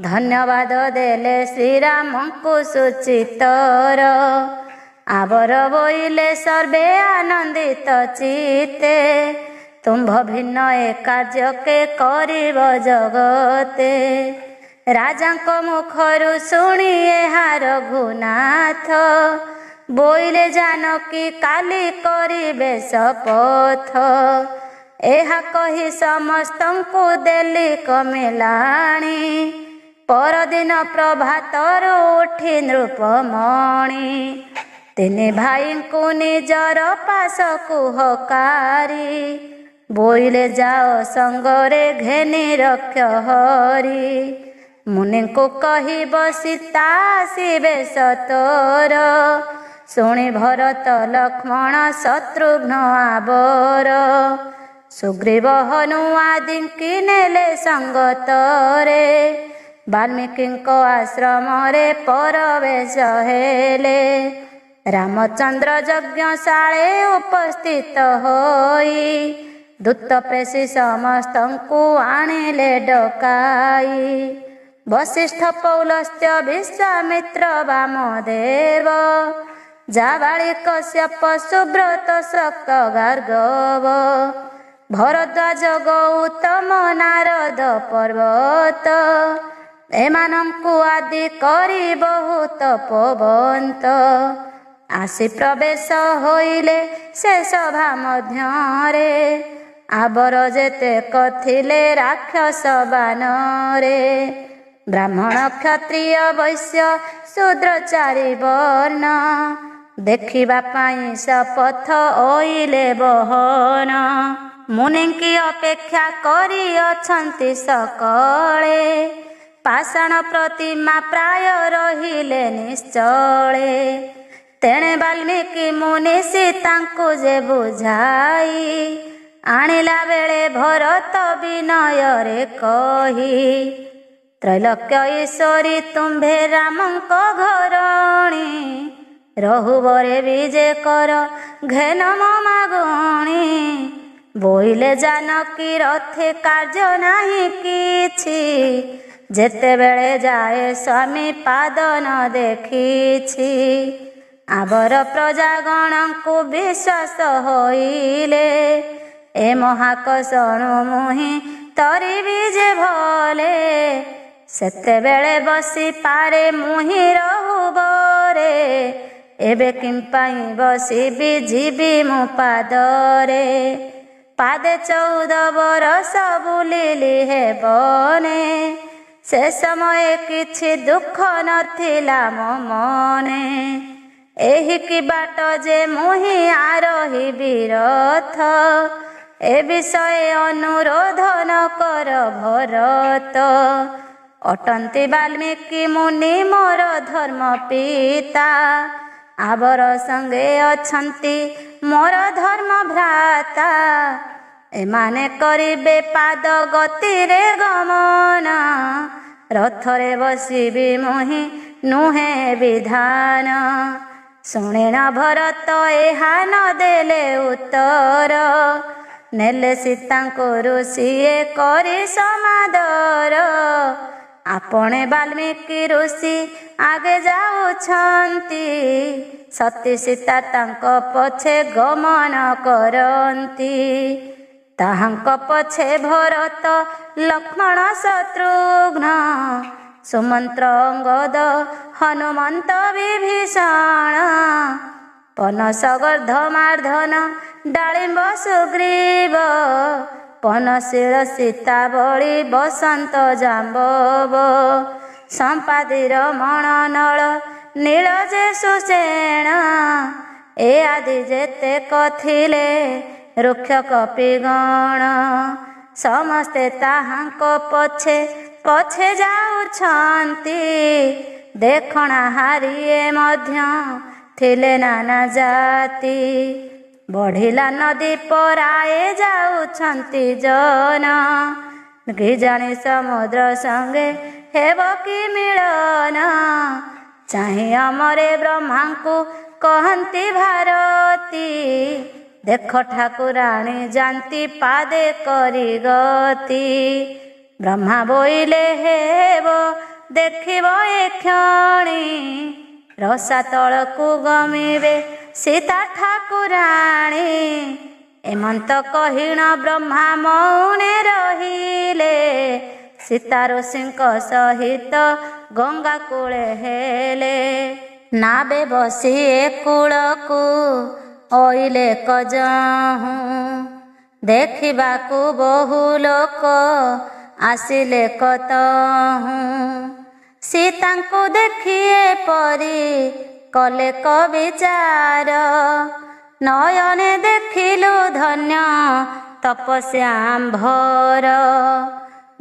ଧନ୍ୟବାଦ ଦେଲେ ଶ୍ରୀରାମଙ୍କୁ ସୁଚିତର। ଆବର ବୋଇଲେ ସର୍ବେ ଆନନ୍ଦିତ ଚିତ୍ତେ, ତୁମ୍ଭ ଭିନ୍ନ ଏ କାର୍ଯ୍ୟକେ କରିବ ଜଗତେ। ରାଜାଙ୍କ ମୁଖରୁ ଶୁଣି ଏହା ରଘୁନାଥ, ବୋଇଲେ ଜାନକୀ କାଲି କରିବେ ଶପଥ। ଏହା କହି ସମସ୍ତଙ୍କୁ ଦେଲି କମିଲାଣି, ପରଦିନ ପ୍ରଭାତରୁ ଉଠି ନୃପମଣି। ତିନି ଭାଇଙ୍କୁ ନିଜର ପାଶକୁ ହକାରି, ବୋଇଲେ ଯାଅ ସଙ୍ଗରେ ଘେନି ରକ୍ଷ ହରି। ମୁନିଙ୍କୁ କହିବ ସୀତା ଆସିବେ ସତର, ଶୁଣି ଭରତ ଲକ୍ଷ୍ମଣ ଶତ୍ରୁଘ୍ନ ଆବର। ସୁଗ୍ରୀବ ହନୁ ଆଦିଙ୍କି ନେଲେ ସଙ୍ଗତରେ, ବାଲ୍ମୀକିଙ୍କ ଆଶ୍ରମରେ ପରବେଶ ହେଲେ। ରାମଚନ୍ଦ୍ର ଯଜ୍ଞଶାଳେ ଉପସ୍ଥିତ ହୋଇ, ଦୂତ ପ୍ରେଷି ସମସ୍ତଙ୍କୁ ଆଣିଲେ ଡକାଇ। ବଶିଷ୍ଠ ପୌଲସ୍ତ୍ୟ ବିଶ୍ୱାମିତ୍ର ବାମଦେବ ଜାବାଳି କଶ୍ୟପ ସୁବ୍ରତ ଶକ୍ତ ଗାର୍ଗବ ଭରଦ୍ୱାଜ ଗୌତମ ନାରଦ ପର୍ବତ ଏମାନଙ୍କୁ ଆଦି କରି ବହୁତ ପବନ୍ତ ଆସି ପ୍ରବେଶ ହୋଇଲେ ସେ ସଭା ମଧ୍ୟରେ। ଆବର ଯେତେକ ଥିଲେ ରାକ୍ଷସ ବାନରେ ବ୍ରାହ୍ମଣ କ୍ଷତ୍ରିୟ ବୈଶ୍ୟ ଶୂଦ୍ର ଚାରି ବର୍ଣ୍ଣ ଦେଖିବା ପାଇଁ ଶପଥ ଓଇଲେ ବହନ। ମୁନିଙ୍କି ଅପେକ୍ଷା କରି ଅଛନ୍ତି ସକଳେ ପାଷାଣ ପ୍ରତିମା ପ୍ରାୟ ରହିଲେ ନିଶ୍ଚଳେ। ତେଣେ ବାଲ୍ମୀକି ମୁନି ସୀତାଙ୍କୁ ଯେ ବୁଝାଇ ଆଣିଲା ବେଳେ ଭରତ ବିନୟରେ କହି ତ୍ରୈଲୋକ୍ୟ ଈଶ୍ୱରୀ ତୁମ୍ଭେ ରାମଙ୍କ ଘରଣୀ ରହୁବରେ ବିଜେ କର ଘେନ ମୋ ମାଗୁଣି। ବୋଇଲେ ଜାନକୀ ରଥେ କାର୍ଯ୍ୟ ନାହିଁ କିଛି ଯେତେବେଳେ ଯାଏ ସ୍ୱାମୀ ପାଦ ନ ଦେଖିଛି। ଆବର ପ୍ରଜାଗଣଙ୍କୁ ବିଶ୍ୱାସ ହୋଇଲେ ଏ ମହାକଷଣୁ ମୁହିଁ ତରିବି ଯେ ଭଲେ। ସେତେବେଳେ ବସି ପାରେ ମୁହିଁ ରହୁବରେ ଏବେ କିମ୍ପାଇଁ ବସିବି ଯିବି ମୁଁ ପାଦରେ। ପାଦେ 14 ବରଷ ବୁଲିଲି ହେବନେ ସେ ସମୟ କିଛି ଦୁଃଖ ନଥିଲା ମୋ ମନେ। ଏହିକି ବାଟ ଯେ ମୁହିଁ ଆରୋହିବି ରଥ ଏ ବିଷୟ ଅନୁରୋଧ ନ କର ଭରତ। ଅଟନ୍ତି ବାଲ୍ମୀକି ମୁନି ମୋର ଧର୍ମ ପିତା ଆବର ସଙ୍ଗେ ଅଛନ୍ତି ମୋର ଧର୍ମ ଭ୍ରାତା। ଏମାନେ କରିବେ ପାଦ ଗତିରେ ଗମନ ରଥରେ ବସିବି ମୁହିଁ ନୁହେଁ ବିଧାନ। ଶୁଣିନ ଭରତ ଏହା ନ ଦେଲେ ଉତ୍ତର ନେଲେ ସୀତାଙ୍କୁ ଋଷିଏ କରି ସମାଦର। ଆପଣେ ବାଲ୍ମୀକି ଋଷି ଆଗେ ଯାଉଛନ୍ତି ସତୀ ସୀତା ତାଙ୍କ ପଛେ ଗମନ କରନ୍ତି। ତାହାଙ୍କ ପଛେ ଭରତ ଲକ୍ଷ୍ମଣ ଶତ୍ରୁଘ୍ନ ସୁମନ୍ତ୍ର ଅଙ୍ଗଦ ହନୁମନ୍ତ ବିଭୀଷଣ ପନସ ଗର୍ଦ୍ଧମାର୍ଦ୍ଧନ ଡାଳିମ୍ବ ସୁଗ୍ରୀବ ପନଶୀଳ ସୀତାବଳୀ ବସନ୍ତ ଜାମ୍ବବ ସମ୍ପାଦିର ମଣନଳ ନୀଳ ଯେ ସୁଷେଣ ଏ ଆଦି ଯେତେକ ଥିଲେ ରୁକ୍ଷ କପିଗଣ ସମସ୍ତେ ତାହାଙ୍କ ପଛେ ପଛେ ଯାଉଛନ୍ତି। ଦେଖଣା ହାରିଏ ମଧ୍ୟ ଥିଲେ ନାନା ଜାତି ବଢିଲା ନଦୀ ପରାଏ ଯାଉଛନ୍ତି ଜନ। କି ଜାଣି ସମୁଦ୍ର ସଙ୍ଗେ ହେବ କି ମିଳନ ଚାହିଁ ଅମରେ ବ୍ରହ୍ମାଙ୍କୁ କହନ୍ତି ଭାରତୀ। ଦେଖ ଠାକୁରାଣୀ ଯାନ୍ତି ପାଦେ କରି ଗତି। ବ୍ରହ୍ମା ବୋଇଲେ ହେବ ଦେଖିବ ଏ କ୍ଷଣି ରସାତଳକୁ ଗମିବେ ସୀତା ଠାକୁରାଣୀ। ଏମନ୍ତ କହିଣ ବ୍ରହ୍ମା ମୌନେ ରହିଲେ ସୀତା ଋଷିଙ୍କ ସହିତ ଗଙ୍ଗା କୂଳେ ହେଲେ। ନାବେ ବସି ଏ କୂଳକୁ ଅଇଲେ କଜହୁଁ ଦେଖିବାକୁ ବହୁ ଲୋକ ଆସିଲେ କତହୁଁ। ସୀତାଙ୍କୁ ଦେଖି ଏପରି କଲେ କବିଚାର ନୟନେ ଦେଖିଲୁ ଧନ୍ୟ ତପସ୍ୟାମ୍ଭର।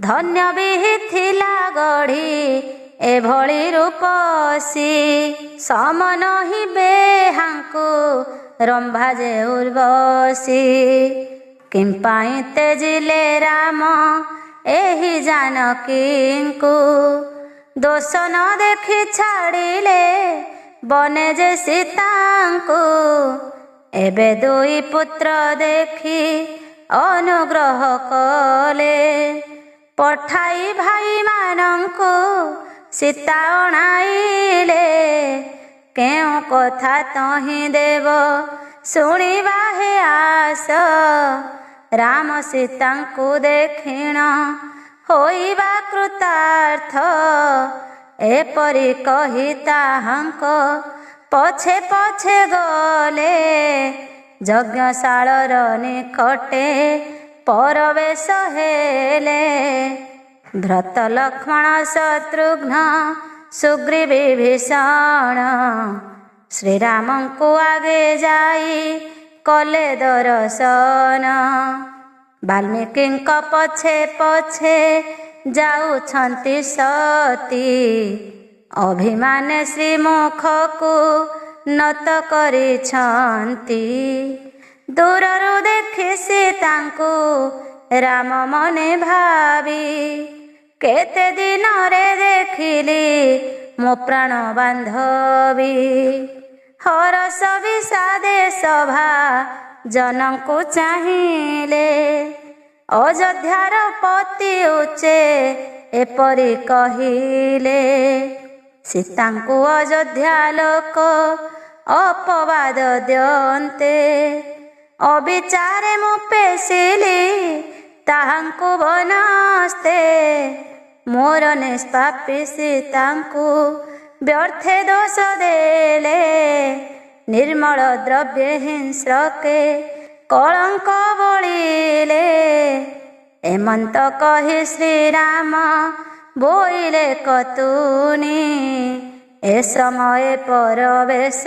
ଧନ୍ୟ ବି ଥିଲା ଗଢ଼ି ଏଭଳି ରୂପସୀ ସମନ ହିଁ ବେହାଙ୍କୁ ରମ୍ଭା ଯେ ଉର୍ବଶୀ। କିମ୍ପାଇଁ ତେଜିଲେ ରାମ ଏହି ଜାନକୀଙ୍କୁ ଦୋଷ ନ ଦେଖି ଛାଡ଼ିଲେ ବନେ ଯେ ସୀତାଙ୍କୁ। ଏବେ ଦୁଇ ପୁତ୍ର ଦେଖି ଅନୁଗ୍ରହ କଲେ। ପଠାଇ ଭାଇମାନଙ୍କୁ ସୀତା ଅଣାଇଲେ। କେଉଁ କଥା ତହିଁ ଦେବ ଶୁଣିବା ହେ ଆସ। ରାମ ସୀତାଙ୍କୁ ଦେଖିଣ ହୋଇବା କୃତାର୍ଥ। ଏପରି କହି ତାହାଙ୍କ ପଛେ ପଛେ ଗଲେ। ଯଜ୍ଞଶାଳର ନିକଟେ ପରବେଶ ହେଲେ। ଭ୍ରତ ଲକ୍ଷ୍ମଣ ଶତ୍ରୁଘ୍ନ ସୁଗ୍ରୀବ ବିଭୀଷଣ ଶ୍ରୀରାମଙ୍କୁ ଆଗେ ଯାଇ କଲେ ଦର୍ଶନ। ବାଲ୍ମୀକିଙ୍କ ପଛେ ପଛେ ଯାଉଛନ୍ତି ସତୀ। ଅଭିମାନେ ଶ୍ରୀମୁଖକୁ ନତ କରିଛନ୍ତି। ଦୂରରୁ ଦେଖି ସୀତାଙ୍କୁ ରାମ ମନେ ଭାବି। କେତେ ଦିନରେ ଦେଖିଲି ମୋ ପ୍ରାଣ ବାନ୍ଧବୀ। ହରଷ ବିଷାଦେ ସଭା ଜନଙ୍କୁ ଚାହିଁଲେ। ଅଯୋଧ୍ୟାର ପତି ଉଚ୍ଚେ ଏପରି କହିଲେ। ସୀତାଙ୍କୁ ଅଯୋଧ୍ୟା ଲୋକ ଅପବାଦ ଦିଅନ୍ତେ। ଅବିଚାରେ ମୁଁ ପେଶିଲି ତାହାଙ୍କୁ ବନସ୍ତେ। ମୋର ନିଷ୍ପାପୀ ସୀତାଙ୍କୁ ବ୍ୟର୍ଥେ ଦୋଷ ଦେଲେ। ନିର୍ମଳ ଦ୍ରବ୍ୟ ହିଂସ୍ରକେ କଳଙ୍କ ବୋଳିଲେ। ଏମନ୍ତ କହି ଶ୍ରୀରାମ ବୋଇଲେ କତୁନି। ଏ ସମୟ ପରବେଶ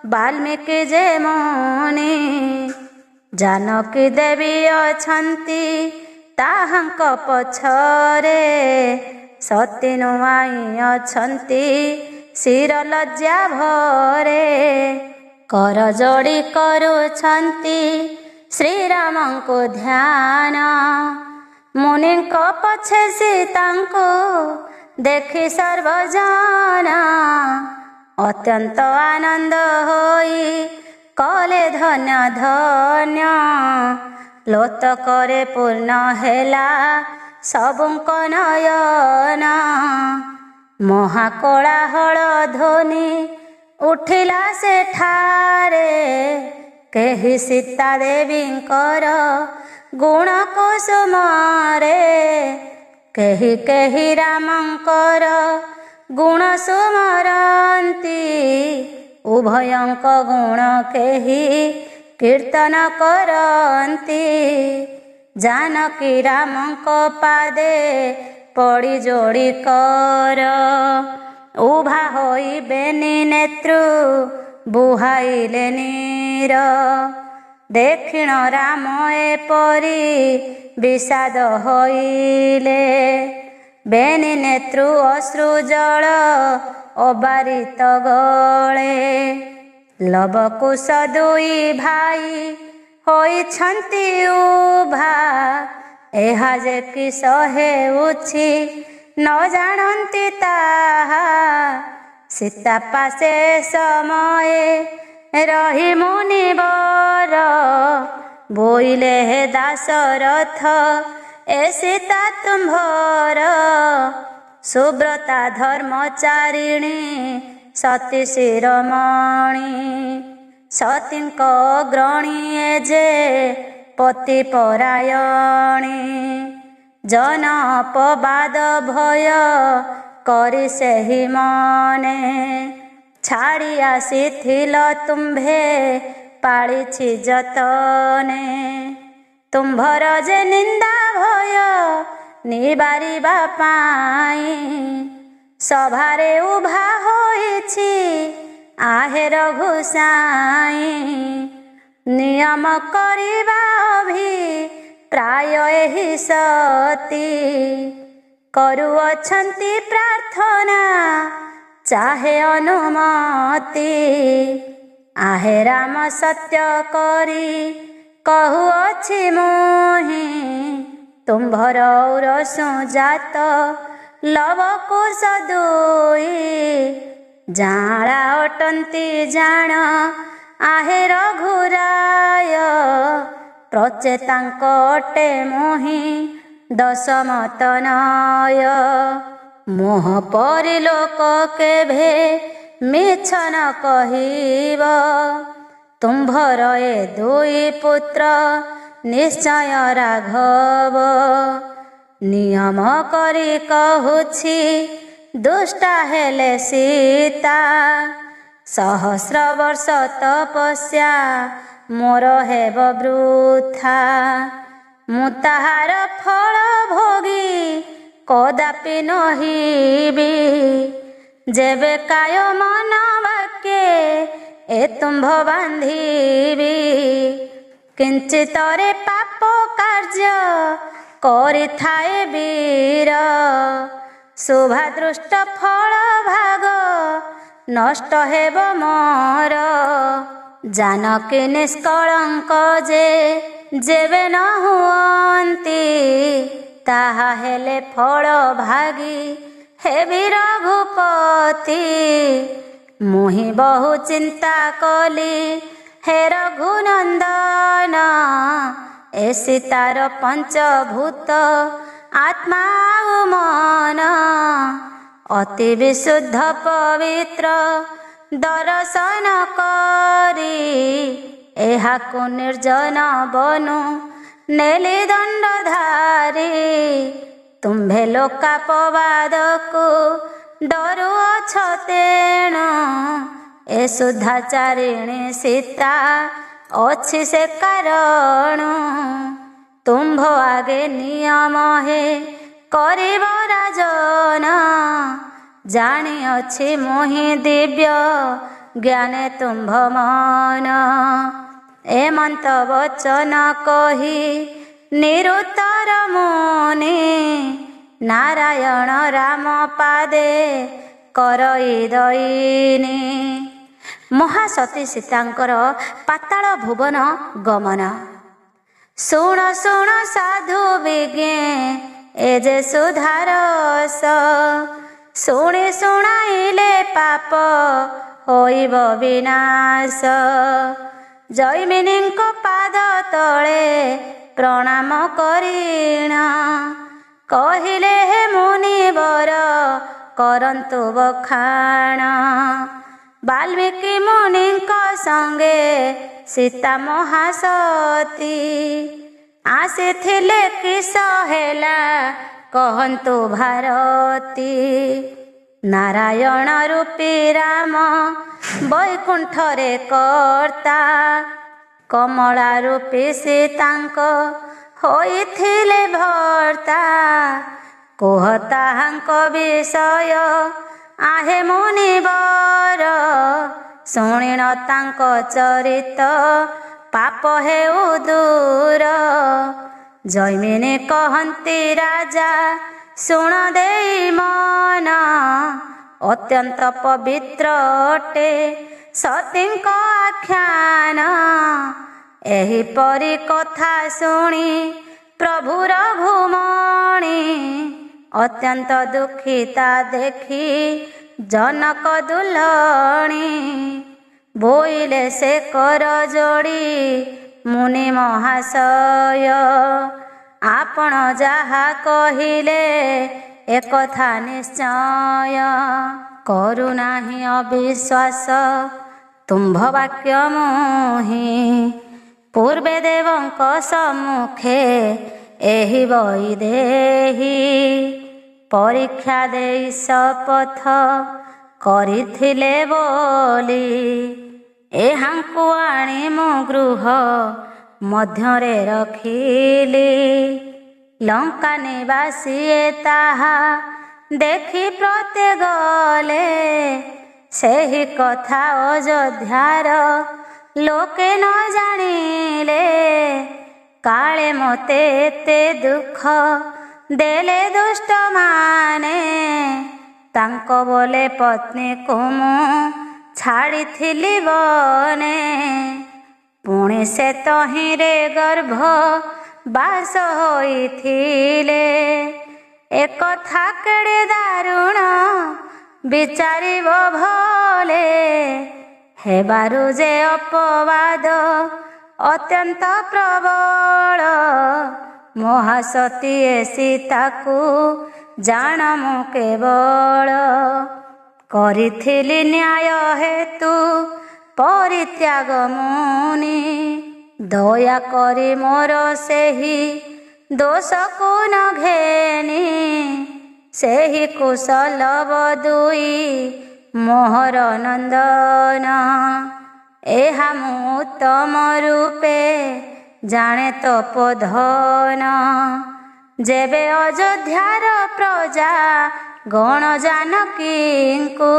ବାଲ୍ମୀକି ଯେ ମୁନି। ଜାନକୀ ଦେବୀ ଅଛନ୍ତି ତାହାଙ୍କ ପଛରେ। ସତୀ ନୁଆଇଁ ଅଛନ୍ତି ଶିର ଲଜ୍ଜା ଭରେ। କର ଯୋଡ଼ି କରୁଛନ୍ତି ଶ୍ରୀରାମଙ୍କୁ ଧ୍ୟାନ। ମୁନିଙ୍କ ପଛେ ସୀତାଙ୍କୁ ଦେଖି ସର୍ବଜନ। ଅତ୍ୟନ୍ତ ଆନନ୍ଦ ହୋଇ କଲେ ଧନ୍ୟ ଧନ୍ୟ। ଲୋତକରେ ପୂର୍ଣ୍ଣ ହେଲା ସବୁଙ୍କ ନୟନ। ମହାକୋଳାହଳ ଧ୍ୱନି ଉଠିଲା ସେଠାରେ। କେହି ସୀତା ଦେବୀଙ୍କର ଗୁଣ କୁସୁମରେ। କେହି କେହି ରାମଙ୍କର ଗୁଣ ସୁମରନ୍ତି। ଉଭୟଙ୍କ ଗୁଣ କେହି କୀର୍ତ୍ତନ କରନ୍ତି। ଜାନକୀ ରାମଙ୍କ ପାଦେ ପଡ଼ି ଯୋଡ଼ି କର। ଉଭା ହୋଇ ବେନି ନେତ୍ରୁ ବୁହାଇଲେ ନୀର। ଦେଖିଣ ରାମ ଏପରି ବିଷାଦ ହୋଇଲେ। ବେନି ନେତ୍ରୁ ଅଶ୍ରୁ ଜଳ ଅବାରିତ ଗଳେ। ଲବକୁଶ ଦୁଇ ଭାଇ ହୋଇଛନ୍ତି ଉଭା। ଏହା ଯେ କିସ ହେଉଛି ନ ଜାଣନ୍ତି ତାହା। ସୀତା ପାଶେ ସମୟେ ରହି ମୁନିବର। ବୋଇଲେ ହେ ଦାଶରଥ ଏ ସୀତା ତୁମ୍ଭର। ସୁବ୍ରତା ଧର୍ମଚାରିଣୀ ସତୀ ଶିରୋମଣି। ସତୀଙ୍କ ଅଗ୍ରଣୀ ଏ ଯେ ପତି ପରାୟଣୀ। ଜନ ଅପବାଦ ଭୟ କରି ସେହି ମନେ। ଛାଡ଼ି ଆସିଥିଲ ତୁମ୍ଭେ ପାଳିଛି ଯତନେ। ତୁମ୍ଭର ଯେ ନିନ୍ଦା ଭୟ ନିବାରିବା ପାଇଁ। ସଭାରେ ଉଭା ହୋଇଛି ଆହେ ରଘୁସାଇଁ। ନିୟମ କରିବା ପ୍ରାୟ ଏହି ସତୀ। କରୁଅଛନ୍ତି ପ୍ରାର୍ଥନା ଚାହେ ଅନୁମତି। ଆହେ ରାମ ସତ୍ୟ କରି କହୁଅଛି ମୁହିଁ। ତୁମ୍ଭର ଔରସୁ ଜାତ ଲବକୁଶ ଦୁଇ। ଜାଳା ଅଟନ୍ତି ଜାଣ ଆହେ ରଘୁରାୟ। ପ୍ରଚେତାଙ୍କ ଅଟେ ମୋହି ଦଶମତନୟ। ମୋହ ପରିଲୋକ କେଭେ ମିଛ ନ କହିବ। ତୁମ୍ଭର ଏ ଦୁଇ ପୁତ୍ର ନିଶ୍ଚୟ ରାଘବ। ନିୟମ କରି କହୁଛି ଦୁଷ୍ଟା ହେଲେ ସୀତା। ସହସ୍ର ବର୍ଷ ତପସ୍ୟା ମୋର ହେବ ବୃଥା। ମୁଁ ତାହାର ଫଳ ଭୋଗି କଦାପି ନହିବି। ଯେବେ କାୟ ମନ ବାକ୍ୟେ ଏ ତୁମ୍ଭ ବାନ୍ଧିବି। କିଞ୍ଚିତରେ ପାପ କାର୍ଯ୍ୟ କରିଥାଏ ବୀର। ଶୁଭାଦୃଷ୍ଟ ଫଳ ଭାଗ ନଷ୍ଟ ହେବ ମୋର। ଜାନକୀ ନିଷ୍କଳଙ୍କ ଯେବେ ନ ହୁଅନ୍ତି। ତାହା ହେଲେ ଫଳ ଭାଗି ହେବି ରଘୁପତି। ମୁହିଁ ବହୁ ଚିନ୍ତା କଲି ହେ ରଘୁନନ୍ଦନ। ଏ ସୀତାର ପଞ୍ଚଭୂତ ଆତ୍ମା ଓ ମନ। ଅତି ବିଶୁଦ୍ଧ ପବିତ୍ର ଦର୍ଶନ କରି ଏହାକୁ ନିର୍ଜନ ବନୁ ନେଲି ଦଣ୍ଡଧାରୀ। ତୁମ୍ଭେ ଲୋକାପବାଦକୁ ଡରୁଅଛ ତେଣୁ। ଏ ସୁଧାଚାରିଣୀ ସୀତା ଅଛି ସେ କାରଣ। ତୁମ୍ଭ ଆଗେ ନିୟମ ହେ କରିବ ରାଜନ। ଜାଣିଅଛି ମୋହି ଦିବ୍ୟ ଜ୍ଞାନେ ତୁମ୍ଭ ମନ। ଏମନ୍ତ ବଚନ କହି ନିରୁତ୍ତର ମୁନି। ନାରାୟଣ ରାମ ପାଦେ କରଇ ଦଇନି। ମହାସତୀ ସୀତାଙ୍କର ପାତାଳ ଭୁବନ ଗମନ। ଶୁଣ ଶୁଣ ସାଧୁ ବିଜ୍ଞେ ଏ ଯେ ସୁଧାରସ। ଶୁଣି ଶୁଣାଇଲେ ପାପ ହୋଇବ ବିନାଶ। ଜୈମିନୀଙ୍କ ପାଦ ତଳେ ପ୍ରଣାମ କରିଣ। କହିଲେ ହେ ମୁନିବର କରନ୍ତୁ ବଖାଣ। ବାଲ୍ମୀକି ମୁନିଙ୍କ ସଙ୍ଗେ ସୀତା ମହାସତୀ। ଆସିଥିଲେ କିସ ହେଲା କହନ୍ତୁ ଭାରତୀ। ନାରାୟଣ ରୂପୀ ରାମ ବୈକୁଣ୍ଠରେ କର୍ତ୍ତା। କମଳା ରୂପୀ ସୀତାଙ୍କ ହୋଇଥିଲେ ଭର୍ତ୍ତା। କୁହ ତାହାଙ୍କ ବିଷୟ ଆହେ ମୁନିବର। ଶୁଣିଣ ତାଙ୍କ ଚରିତ ପାପ ହେଉ ଦୂର। ଜୈମିନୀ କହନ୍ତି ରାଜା ଶୁଣ ଦେଇ ମନ। ଅତ୍ୟନ୍ତ ପବିତ୍ର ଅଟେ ସତୀଙ୍କ ଆଖ୍ୟାନ। ଏହିପରି କଥା ଶୁଣି ପ୍ରଭୁ ରଘୁମଣି। ଅତ୍ୟନ୍ତ ଦୁଃଖିତା ଦେଖି ଜନକ ଦୁଲଣୀ। ବୋଇଲେ ସେ କର ଯୋଡ଼ି ମୁନି ମହାଶୟ। ଆପଣ ଯାହା କହିଲେ ଏକଥା ନିଶ୍ଚୟ। କରୁନାହିଁ ଅବିଶ୍ୱାସ ତୁମ୍ଭ ବାକ୍ୟ ମୁହିଁ। ପୂର୍ବେ ଦେବଙ୍କ ସମ୍ମୁଖେ ଏହି ବୈଦେହୀ। ପରୀକ୍ଷା ଦେଇ ଶପଥ କରିଥିଲେ ବୋଲି। ଏହାଙ୍କୁ ଆଣି ମୁଁ ଗୃହ ମଧ୍ୟରେ ରଖିଲି। ଲଙ୍କା ନିବାସୀଏ ତାହା ଦେଖି ପ୍ରତ୍ୟେକ ଗଲେ। ସେହି କଥା ଅଯୋଧ୍ୟାର ଲୋକେ ନ ଜାଣିଲେ। କାଳେ ମୋତେ ଏତେ ଦୁଃଖ ଦେଲେ ଦୁଷ୍ଟମାନେ। ତାଙ୍କ ବୋଲେ ପତ୍ନୀକୁ ମୁଁ ଛାଡ଼ିଥିଲି ବନେ। ପୁଣି ସେ ତହିଁରେ ଗର୍ଭ ବାସ ହୋଇଥିଲେ। ଏକଥା କେଡ଼େ ଦାରୁଣ ବିଚାରିବ ଭଲେ। ହେବାରୁ ଯେ ଅପବାଦ ଅତ୍ୟନ୍ତ ପ୍ରବଳ ମହାସତୀଏ ସୀତାକୁ ଜାଣ ମୁଁ କେବଳ କରିଥିଲି ନ୍ୟାୟ ହେତୁ ପରିତ୍ୟାଗ ମୁନି ଦୟା କରି ମୋର ସେହି ଦୋଷକୁ ନ ଘେନି ସେହି କୁଶଲବ ଦୁଇ ମୋହର ନନ୍ଦନ ଏହା ମୁଁ ତମ ରୂପେ ଜାଣେ ତପୋଧନ ଯେବେ ଅଯୋଧ୍ୟାର ପ୍ରଜା ଗଣ ଜାନକୀଙ୍କୁ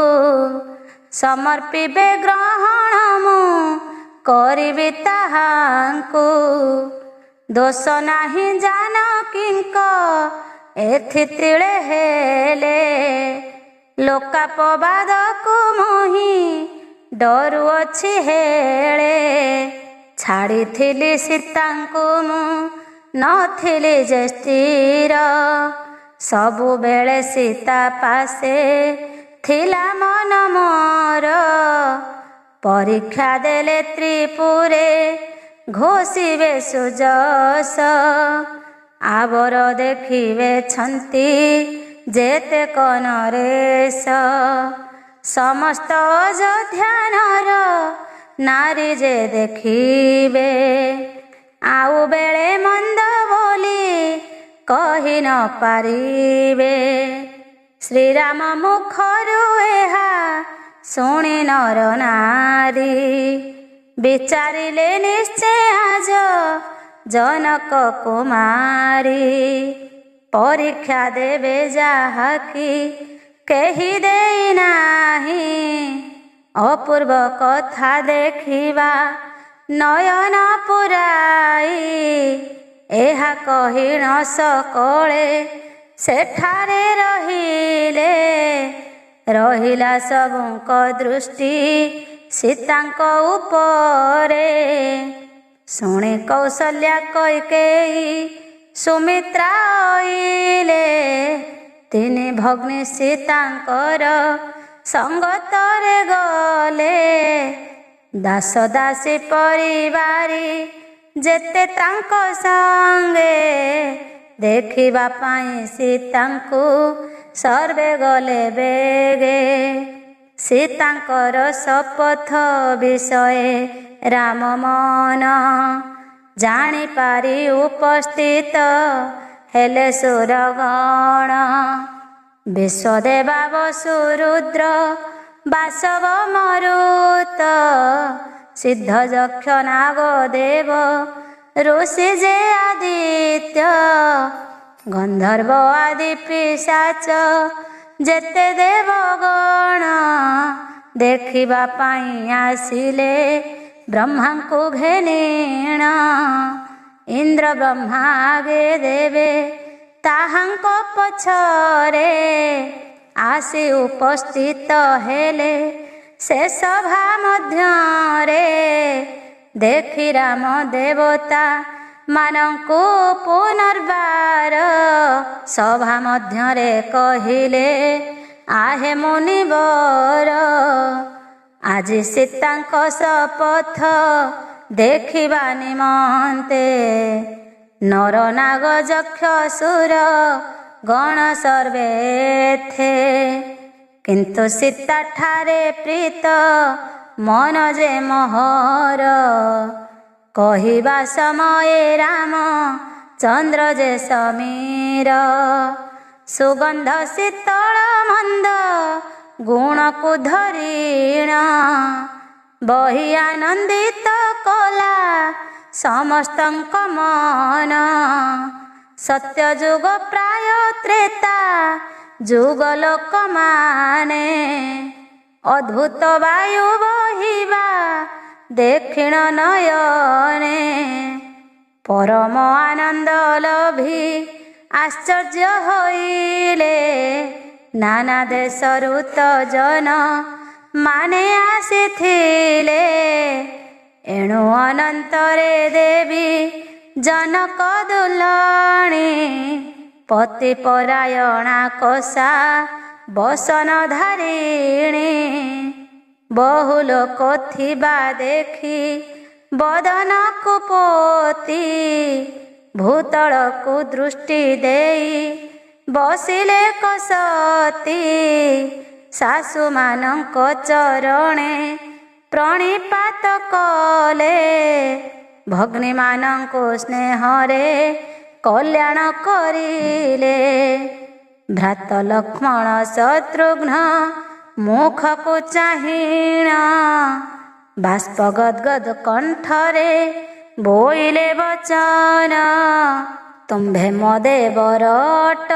ସମର୍ପିବେ ଗ୍ରହଣ ମୁଁ କରିବି ତାହାଙ୍କୁ ଦୋଷ ନାହିଁ ଜାନକୀଙ୍କ ଏଥିତିଳେ ହେଲେ ଲୋକାପବାଦକୁ ମୋହି ଡରୁଅଛି ହେଳେ ଛାଡ଼ିଥିଲି ସୀତାଙ୍କୁ ମୁଁ ନଥିଲି ଯେ ସ୍ଥିର ସବୁବେଳେ ସୀତା ପାଶେ ଥିଲା ମନ ମୋର ପରୀକ୍ଷା ଦେଲେ ତ୍ରିପୁରେ ଘୋଷିବେ ସୁଯଶ ଆବର ଦେଖିବେ ଛନ୍ତି ଯେତେ ନରେଶ ସମସ୍ତ ଅଯୋଧ୍ୟାନର ନାରୀ ଯେ ଦେଖିବେ ଆଉ ବେଳେ ମନ୍ଦ ବୋଲି କହି ନ ପାରିବେ ଶ୍ରୀରାମ ମୁଖରୁ ଏହା ଶୁଣି ନର ନାରୀ ବିଚାରିଲେ ନିଶ୍ଚୟ ଜନକ କୁମାରୀ ପରୀକ୍ଷା ଦେବେ ଯାହାକି କେହି ଦେଇନାହିଁ ଅପୂର୍ବ କଥା ଦେଖିବା ନୟନ ପୁରାଇ ଏହା କହି ନ ସକଳେ ସେଠାରେ ରହିଲେ ରହିଲା ସବୁଙ୍କ ଦୃଷ୍ଟି ସୀତାଙ୍କ ଉପରେ ଶୁଣି କୌଶଲ୍ୟା କୈକେୟୀ ସୁମିତ୍ରା ଅଇଲେ ତିନି ଭଗ୍ନୀ ସୀତାଙ୍କର ସଙ୍ଗତରେ ଗଲେ ଦାସ ଦାସୀ ପରିବାରୀ ଯେତେ ତାଙ୍କ ସଙ୍ଗେ ଦେଖିବା ପାଇଁ ସୀତାଙ୍କୁ ସର୍ବେ ଗଲେ ବେଗେ ସୀତାଙ୍କର ଶପଥ ବିଷୟ ରାମ ମନ ଜାଣିପାରି ଉପସ୍ଥିତ ହେଲେ ସୁରଗଣ ବିଶ୍ୱଦେବା ବସୁରୁଦ୍ର ବାସବ ମରୁତ ସିଦ୍ଧ ଯକ୍ଷ ନାଗ ଦେବ ଋଷି ଯେ ଆଦିତ୍ୟ ଗନ୍ଧର୍ବ ଆଦି ପିଶାଚ ଯେତେ ଦେବଗଣ ଦେଖିବା ପାଇଁ ଆସିଲେ ବ୍ରହ୍ମାଙ୍କୁ ଘେନିଣ ଇନ୍ଦ୍ର ବ୍ରହ୍ମା ଆଗେ ଦେବେ ତାହାଙ୍କ ପଛରେ ଆସି ଉପସ୍ଥିତ ହେଲେ ସେ ସଭା ମଧ୍ୟରେ ଦେଖି ରାମ ଦେବତା ମାନଙ୍କୁ ପୁନର୍ବାର ସଭା ମଧ୍ୟରେ କହିଲେ ଆହେ ମୁନିବର ଆଜି ସୀତାଙ୍କ ଶପଥ ଦେଖିବା ନିମନ୍ତେ ନର ନାଗ ଯକ୍ଷ ସୁର ଗଣ ସର୍ବେ କିନ୍ତୁ ସୀତା ଠାରେ ପ୍ରୀତ ମନ ଯେ ମୋହର କହିବା ସମୟେ ରାମ ଚନ୍ଦ୍ର ଯେ ସମୀର ସୁଗନ୍ଧ ଶୀତଳ ମନ୍ଦ ଗୁଣକୁ ଧରିଣ ବହି ଆନନ୍ଦିତ କଲା ସମସ୍ତଙ୍କ ମନ ସତ୍ୟ ଯୁଗ ପ୍ରାୟ ତ୍ରେତା ଯୁଗ ଲୋକମାନେ ଅଦ୍ଭୁତ ବାୟୁ ବହିବା ଦେଖିଣ ନୟନେ ପରମ ଆନନ୍ଦ ଲଭି ଆଶ୍ଚର୍ଯ୍ୟ ହୋଇଲେ ନାନା ଦେଶରୁ ତ ଜନ ମାନେ ଆସିଥିଲେ ଏଣୁ ଅନନ୍ତରେ ଦେବୀ ଜନକ ଦୁଲଣୀ ପତି ପରାୟଣା କୋଷା ବସନ ଧାରିଣୀ ବହୁ ଲୋକ ଥିବା ଦେଖି ବଦନକୁ ପୋତି ଭୂତଳକୁ ଦୃଷ୍ଟି ଦେଇ ବସିଲେ କସତି ଶାଶୁମାନଙ୍କ ଚରଣେ ପ୍ରଣିପାତ କଲେ ଭଗ୍ନୀମାନଙ୍କୁ ସ୍ନେହରେ କଲ୍ୟାଣ କରିଲେ। ଭ୍ରାତ ଲକ୍ଷ୍ମଣ ଶତ୍ରୁଘ୍ନ ମୁଖକୁ ଚାହିଁଣ ବାଷ୍ପ ଗଦଗଦ କଣ୍ଠରେ ବୋଇଲେ ବଚନ ତୁମ୍ଭେ ମୋ ଦେବର ଅଟ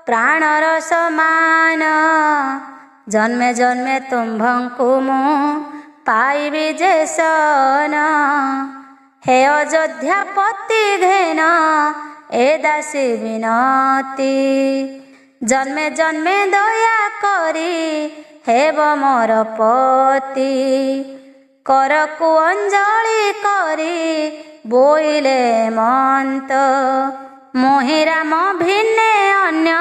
ପ୍ରାଣର ସମାନ ଜନ୍ମେ ଜନ୍ମେ ତୁମ୍ଭଙ୍କୁ ମୁଁ ପାଇବି ଯେ ସନ ହେ ଅଯୋଧ୍ୟାପତି ଘେନ ଏ ଦାସୀ ବିନତି ଜନ୍ମେ ଜନ୍ମେ ଦୟା କରି ହେବ ମୋର ପତି କରକୁ ଅଞ୍ଜଳି କରି ବୋଇଲେ ମନ୍ତ ମୋହି ରାମ ଭିନ୍ନେ ଅନ୍ୟ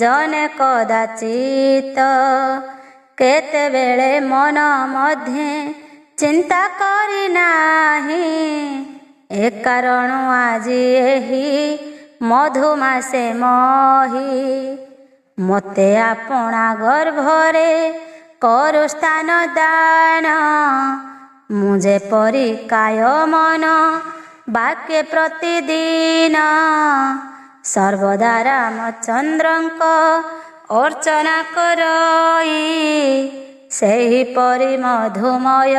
ଜନେ କଦାଚିତ କେତେବେଳେ ମନ ମଧ୍ୟେ ଚିନ୍ତା କରି ନାହିଁ ଏ କାରଣ ଆଜି ଏହି ମଧୁମାସେ ମହି ମୋତେ ଆପଣା ଗର୍ଭରେ କରୁ ସ୍ଥାନ ଦାନ ମୁଁ ଯେପରି କାୟ ମନ ବାକ୍ୟ ପ୍ରତିଦିନ ସର୍ବଦା ରାମଚନ୍ଦ୍ରଙ୍କ ଅର୍ଚ୍ଚନା କରଇ ସେହିପରି ମଧୁମୟ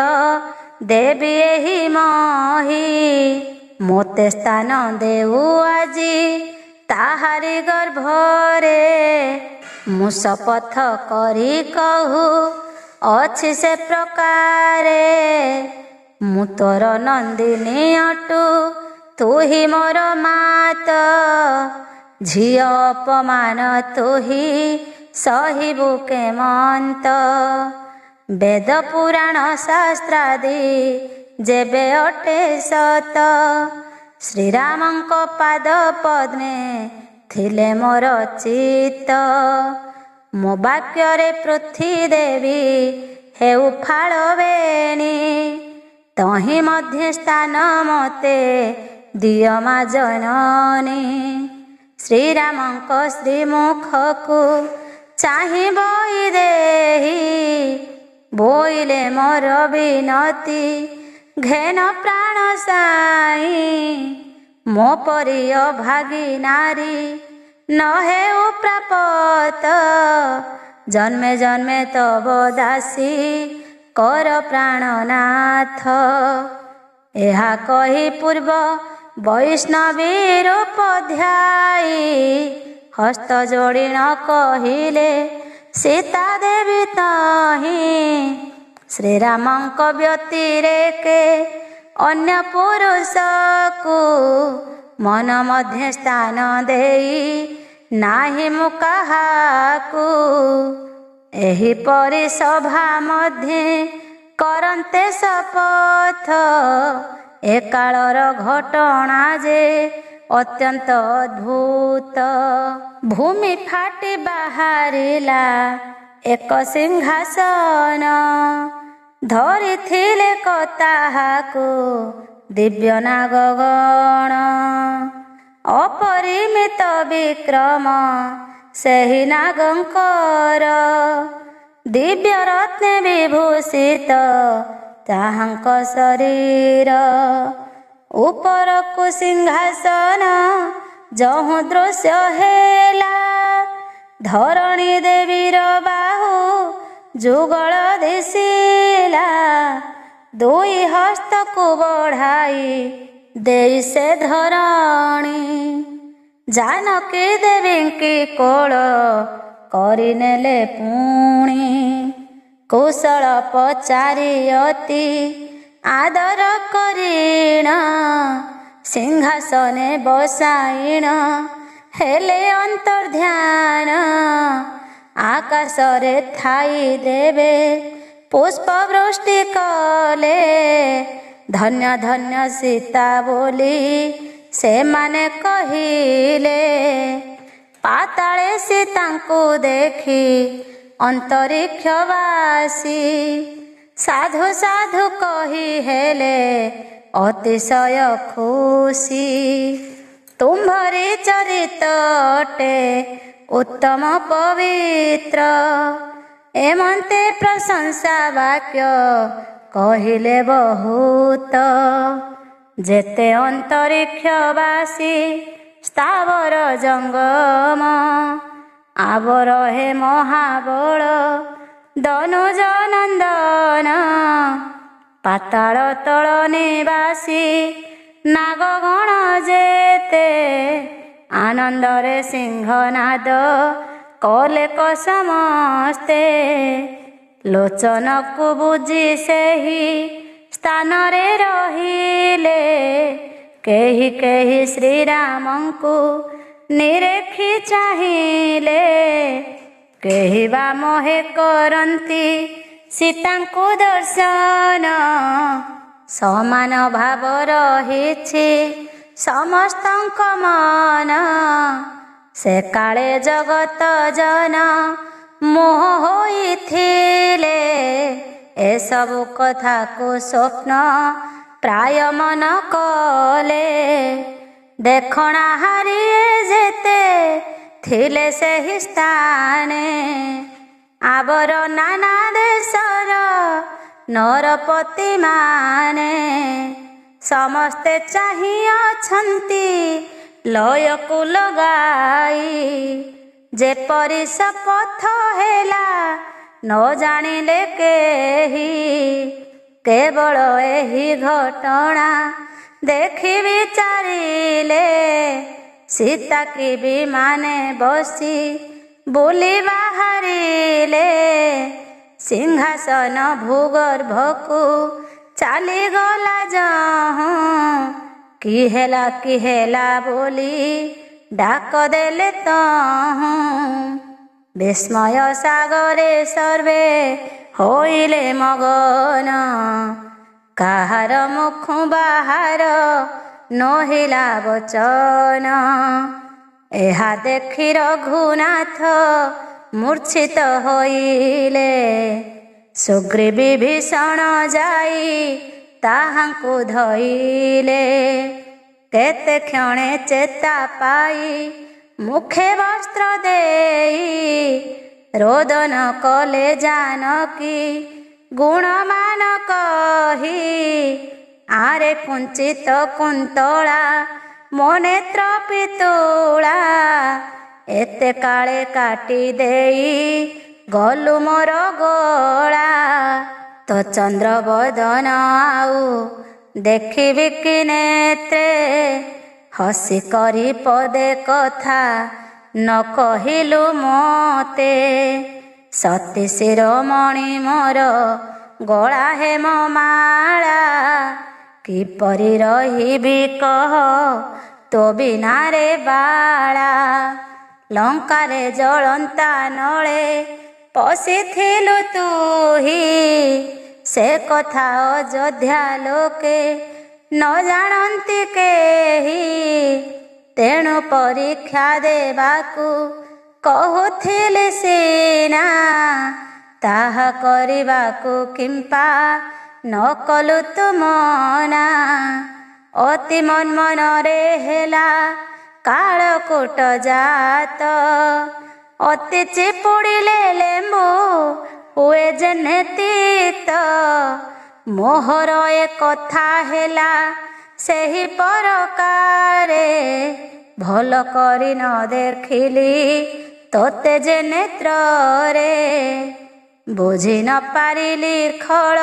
ଦେବୀ ଏହି ମହି ମୋତେ ସ୍ଥାନ ଦେଉ ଆଜି ତାହାରି ଗର୍ଭରେ ମୁଁ ଶପଥ କରି କହୁ ଅଛି ସେ ପ୍ରକାରେ ମୁଁ ତୋର ନନ୍ଦିନୀ ଅଟୁ ତୁ ହି ମୋର ମାତ ଝିଅ ଅପମାନ ତୁ ହି ସହିବୁ କେମନ୍ତ ବେଦ ପୁରାଣ ଶାସ୍ତ୍ରାଦି ଯେବେ ଅଟେ ସତ ଶ୍ରୀରାମଙ୍କ ପାଦ ପଦ୍ମେ ଥିଲେ ମୋର ଚିତ୍ତ ମୋ ବାକ୍ୟରେ ପୃଥ୍ୱୀ ଦେବୀ ହେଉ ଫାଳ ବେଣୀ ତହିଁ ମଧ୍ୟ ସ୍ଥାନ ମୋତେ ଦିଅ ମା ଜନନୀ ଶ୍ରୀରାମଙ୍କ ଶ୍ରୀମୁଖକୁ ଚାହିଁ ବହି ଦେହି ବୋଇଲେ ମୋର ବିନତି ଘେନ ପ୍ରାଣ ସାଇ ମୋ ପରି ଅଭାଗୀ ନାରୀ ନ ହେଉ ପ୍ରାପତ ଜନ୍ମେ ଜନ୍ମେ ତବ ଦାସୀ କର ପ୍ରାଣନାଥ ଏହା କହି ପୂର୍ବ ବୈଷ୍ଣବୀ ରୂପ ଧ୍ୟାଇ ହସ୍ତ ଯୋଡ଼ିଣ କହିଲେ ସୀତା ଦେବୀ ତହିଁ ଶ୍ରୀରାମଙ୍କ ବ୍ୟତିରେକେ ଅନ୍ୟ ପୁରୁଷକୁ ମନ ମଧ୍ୟ ସ୍ଥାନ ଦେଇ ନାହିଁ ମୁଁ କାହାକୁ ଏହିପରି ସଭା ମଧ୍ୟେ କରନ୍ତେ ଶପଥ ଏ କାଳର ଘଟଣା ଯେ ଅତ୍ୟନ୍ତ ଅଦ୍ଭୁତ ଭୂମି ଫାଟି ବାହାରିଲା ଏକ ସିଂହାସନ ଧରିଥିଲେ ତାହାକୁ ଦିବ୍ୟ ନାଗଗଣ ଅପରିମିତ ବିକ୍ରମ ସେହି ନାଗଙ୍କର ଦିବ୍ୟ ରତ୍ନେ ବିଭୂଷିତ ତାହାଙ୍କ ଶରୀର ଉପରକୁ ସିଂହାସନ ଯହୁଁ ଦୃଶ୍ୟ ହେଲା ଧରଣୀ ଦେବୀର ବାହୁ ଯୁଗଳ ଦିଶିଲା ଦୁଇ ହସ୍ତକୁ ବଢ଼ାଇ ଦେଇ ସେ ଧରଣୀ ଜାନକୀ ଦେବୀଙ୍କି କୋଳ କରିନେଲେ ପୁଣି କୁଶଳ ପଚାରି ଅତି ଆଦର କରିଣ ସିଂହାସନେ ବସାଇଣ ହେଲେ ଅନ୍ତର୍ଧ୍ୟାନ ଆକାଶରେ ଥାଇ ଦେବେ ପୁଷ୍ପ ବୃଷ୍ଟି କଲେ ଧନ୍ୟ ଧନ୍ୟ ସୀତା ବୋଲି ସେମାନେ କହିଲେ ପାତାଳେ ସୀତାଙ୍କୁ ଦେଖି ଅନ୍ତରିକ୍ଷବାସୀ ସାଧୁ ସାଧୁ କହି कही हेले अतिशय खुशी। तुम्हारी चरितटे उत्तम पवित्र एमंते प्रशंसा वाक्य कहिले बहुत। जेते अंतरिक्षवासी स्थावर जंगम आवर हे महाबल धनुज नंदन। पाताल तल निवासी नागगण जेते आनंदरे सिंहनाद कले क समस्ते। लोचन को बुझी सेही स्थान रे रहिले केही केही श्रीरामंकु निरेखी चाहिले। केही बा मोहे करंती सीतांकु दर्शन समान भाव रहिछि समस्तंक मन। से काले जगत जन मोह होइथिले ए सबु कथा को स्वप्न प्राय मन कले। देखणा हारी जेते थिले सेहि स्थाने आवर नाना देशर नरपति माने। समस्ते चाहि अछंती लय को लगाई जेपरि शपथ हेला न जानिले केही। केवल एही घटना देखि विचारिले सीता की विमाने बसी बोली बाहरिले। सिंहासन भूगर्भकु चाली गला जहाँ की हेला बोली डाक देले तहूँ। विस्मय सागरे सर्वे होइले मगन काहार मुख बाहार नहिला वचन। एहा देखि रघुनाथ मूर्छित होइले सुग्रीवी भीषण जाई ताहांकु धइले। केते क्षणे चेता पाई मुखे वस्त्र देई रोदन कले जानकी गुणमान कही। आरे कुंचित कुंतला मो नेत्र पितुला एते काले काटी देई गलु मोर गोला। तो चंद्र बदन आउ देखिबि कि नेत्रे हसी करी पदे कथा न कहिलु मोते। सती शिरोमणि मोर गला हेम माला किपरि रहिबि कह तो बिना रे बाला। लंका रे जलंता नले पशिथिलु तुही से कथा अयोध्या लोके न जानती केही। तेणु परीक्षा देबाकू कहुथिली सीना ताहा करिबाकू किंपा न कलु तुमना। अति मन मन रे हेला कालकूट जात अति चिपुड़िले लेंबू हुए जेने तीत। मोहर ए कथा हेला सेही परकारे भल करी न देखिली तोते जे नेत्रे। बुझी न पारिली खल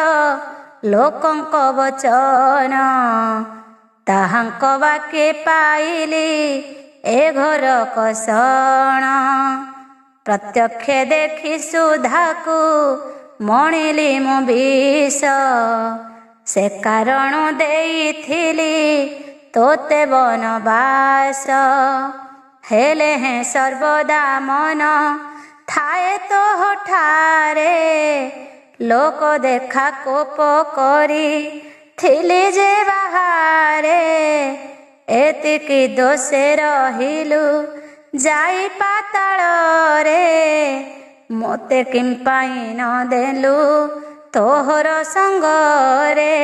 लोकंक वचन ताहांक वाक्ये पाइली ए घर कषण। प्रत्यक्ष देखि सुधाकू मणिली मु विष से कारण देइथिली तोते बनवास। हेले हैं सर्वदा मन थाए तो ठारे लोक देखा कोप करी थिली जे बाहारे। एतिकी दोषे रहिलु जाई पाताल रे मोते किंपाई न देलु तोहर संगरे।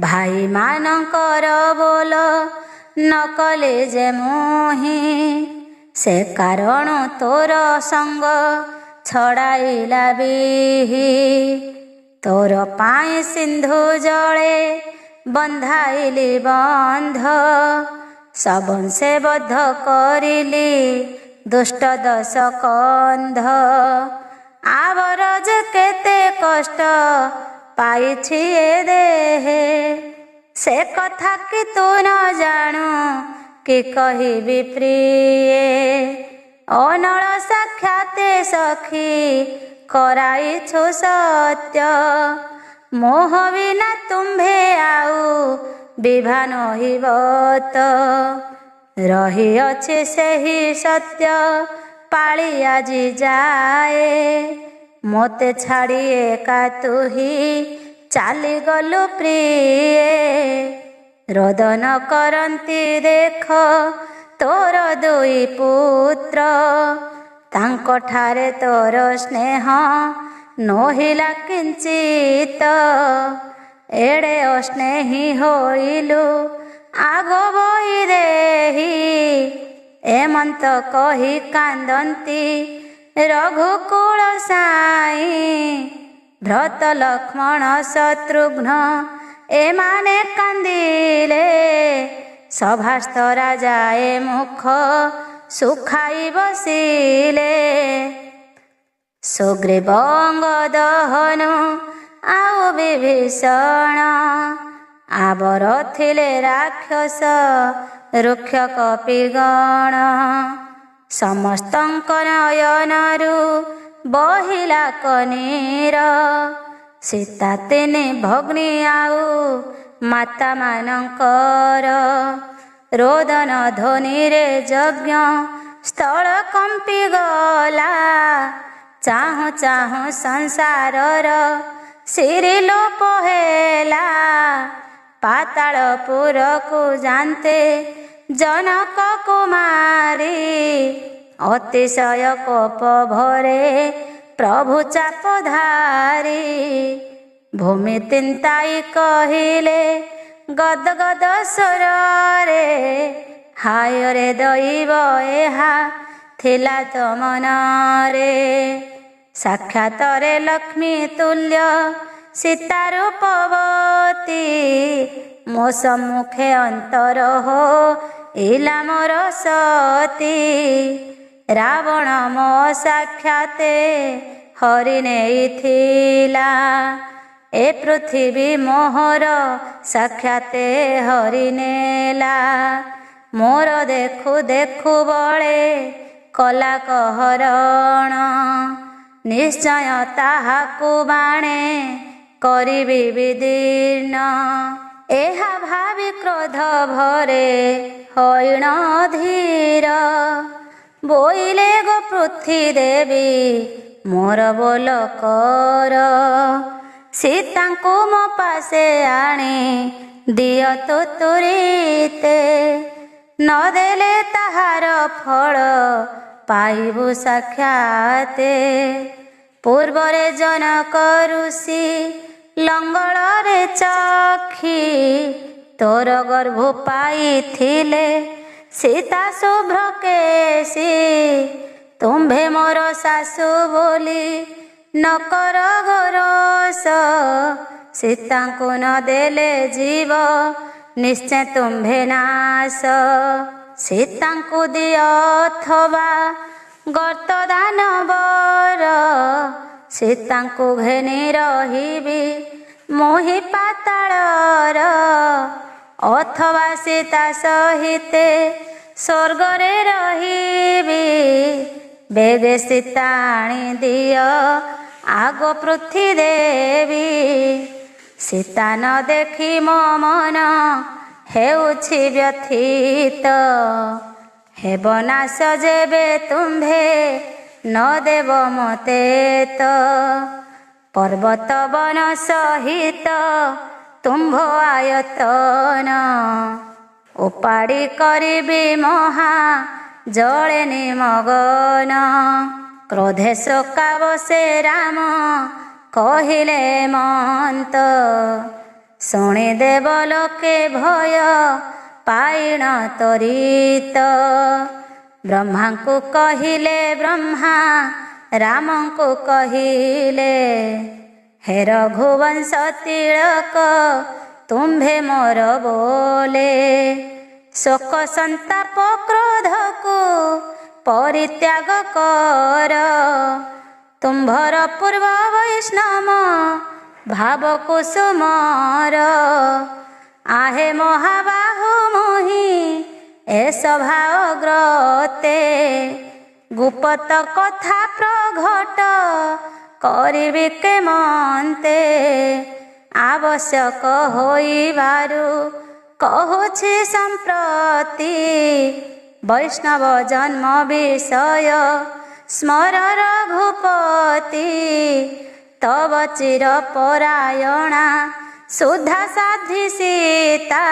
ଭାଇମାନଙ୍କର ବୋଲ ନ କଲେ ଯେ ମୋହି, ସେ କାରଣ ତୋର ସଙ୍ଗ ଛଡ଼ାଇଲା ବିହି। ତୋର ପାଇଁ ସିନ୍ଧୁ ଜଳେ ବନ୍ଧାଇଲି ବନ୍ଧ, ସବଂଶେ ବଦ୍ଧ କରିଲି ଦୁଷ୍ଟ ଦଶ କନ୍ଧ। ଆବର ଯେ କେତେ କଷ୍ଟ ପାଇଛି ଏ ଦେହେ, ସେ କଥା କି ତୁ ନ ଜାଣୁ କି କହିବି ପ୍ରିୟେ। ଅନଳ ସାକ୍ଷାତେ ସଖୀ କରାଇଛୁ ସତ୍ୟ, ମୋହ ବିନା ତୁମ୍ଭେ ଆଉ ବିଭା ନହିବ ତ। ରହିଅଛି ସେହି ସତ୍ୟ ପାଳି ଆଜି ଯାଏ, ମୋତେ ଛାଡ଼ି ଏକା ତୁହି ଚାଲିଗଲୁ ପ୍ରିୟେ। ରୋଦନ କରନ୍ତି ଦେଖ ତୋର ଦୁଇ ପୁତ୍ର, ତାଙ୍କଠାରେ ତୋର ସ୍ନେହ ନୋହିଲା କିଞ୍ଚିତ। ଏଡ଼େ ଅସ୍ନେହୀ ହୋଇଲୁ ଆଗ ବହି ଦେହି, ଏମନ୍ତ କହି କାନ୍ଦନ୍ତି ରଘୁକୁଳ ସାଇ। ଭ୍ରତ ଲକ୍ଷ୍ମଣ ଶତ୍ରୁଘ୍ନ ଏମାନେ କାନ୍ଦିଲେ, ସଭାସ୍ଥ ରାଜାଏ ମୁଖ ଶୁଖାଇ ବସିଲେ। ସୁଗ୍ରୀବ ଅଙ୍ଗଦ ହନୁ ଆଉ ବିଭୀଷଣ, ଆବର ଥିଲେ ରାକ୍ଷସ ରୁକ୍ଷ କପିଗଣ। ସମସ୍ତଙ୍କ ନୟନରୁ ବହିଲା କନୀର, ସୀତା ତିନି ଭଗ୍ନୀ ଆଉ ମାତା ମାନଙ୍କର। ରୋଦନ ଧ୍ୱନିରେ ଯଜ୍ଞ ସ୍ଥଳ କମ୍ପିଗଲା, ଚାହୁଁ ଚାହୁଁ ସଂସାରର ଶିରିଲୋପ ହେଲା। ପାତାଳପୁରକୁ ଯାନ୍ତେ ଜନକ କୁମାରୀ, ଅତିଶୟ କୋପ ଭରେ ପ୍ରଭୁ ଚାପ ଧାରି। ଭୂମି ତିନ୍ତାଇ କହିଲେ ଗଦଗଦ ସ୍ୱରରେ, ହାୟରେ ଦଇବ ଏହା ଥିଲା ତ ମନରେ। ସାକ୍ଷାତରେ ଲକ୍ଷ୍ମୀ ତୁଲ୍ୟ ସୀତା ରୂପବତୀ, ମୋ ସମ୍ମୁଖେ ଅନ୍ତର ହୋଇଲା ମୋର ସତୀ। ରାବଣ ମୋ ସାକ୍ଷାତେ ହରି ନେଇଥିଲା, ଏ ପୃଥିବୀ ମୋହର ସାକ୍ଷାତେ ହରି ନେଲା। ମୋର ଦେଖୁ ଦେଖୁ ବଳେ କଲା କହରଣ, ନିଶ୍ଚୟ ତାହାକୁ ବାଣେ କରିବି ବିଦୀର୍ଣ୍ଣ। ଏହା ଭାବି କ୍ରୋଧ ଭରେ ହଇଣ ଧୀର, ବୋଇଲେ ଗୋ ପୃଥ୍ୱୀ ଦେବୀ ମୋର ବୋଲ କର। ସୀତାଙ୍କୁ ମୋ ପାଶେ ଆଣି ଦିଅ ତୁରିତେ, ନଦେଲେ ତାହାର ଫଳ ପାଇବୁ ସାକ୍ଷାତେ। ପୂର୍ବରେ ଜନକ ଋଷି ଲଙ୍ଗଳରେ ଚକ୍ଷି, ତୋର ଗର୍ଭ ପାଇଥିଲେ ସୀତା ଶୁଭ୍ର କେଶୀ। ତୁମ୍ଭେ ମୋର ଶାଶୁ ବୋଲି ନ କର ଗୋରସ, ସୀତାଙ୍କୁ ନ ଦେଲେ ଯିବ ନିଶ୍ଚୟ ତୁମ୍ଭେ ନାଶ। ସୀତାଙ୍କୁ ଦିଅ ଅଥବା ଗର୍ତ୍ତ ଦାନବର, ସୀତାଙ୍କୁ ଘେନି ରହିବି ମୋହି ପାତାଳର। ଅଥବା ସୀତା ସହିତେ ସ୍ୱର୍ଗରେ ରହିବି, ବେଗେ ସୀତା ଆଣି ଦିଅ ଆଗ ପୃଥ୍ୱୀ ଦେବୀ। ସୀତା ନ ଦେଖି ମୋ ମନ ହେଉଛି ବ୍ୟଥିତ, ହେବ ନାଶ ଯେବେ ତୁମ୍ଭେ ନ ଦେବ ମୋତେ ତ। ପର୍ବତ ବନ ସହିତ ତୁମ୍ଭ ଆୟତନ, ଉପାଡ଼ି କରିବି ମହା ଜଳେ ନିମଗନ। କ୍ରୋଧେ ଶୋକାବଶେ ରାମ କହିଲେ ମନ୍ତ, ଶୁଣି ଦେବ ଲୋକେ ଭୟ ପାଇଣ ତରିତ। ବ୍ରହ୍ମାଙ୍କୁ କହିଲେ ବ୍ରହ୍ମା ରାମଙ୍କୁ କହିଲେ, ହେ ରଘୁବଂଶ ତିଳକ ତୁମ୍ଭେ ମୋର ବୋଲେ। ଶୋକ ସନ୍ତାପ କ୍ରୋଧକୁ ପରିତ୍ୟାଗ କର, ତୁମ୍ଭର ପୂର୍ବ ବୈଷ୍ଣବ ଭାବ କୁସୁମର। आहे ମହାବାହୁ ମୋହି ଏ ସଭା ଅଗ୍ରତେ, ଗୁପତ କଥା ପ୍ରଘଟ କରିବି କେମନ୍ତେ। ଆବଶ୍ୟକ ହୋଇବାରୁ କହୁଛି ସମ୍ପ୍ରତି, ବୈଷ୍ଣବ ଜନ୍ମ ବିଷୟ ସ୍ମର ରଘୁପତି। ତବ ଚିର ପରାୟଣା ସୁଧା ସାଧି ସୀତା,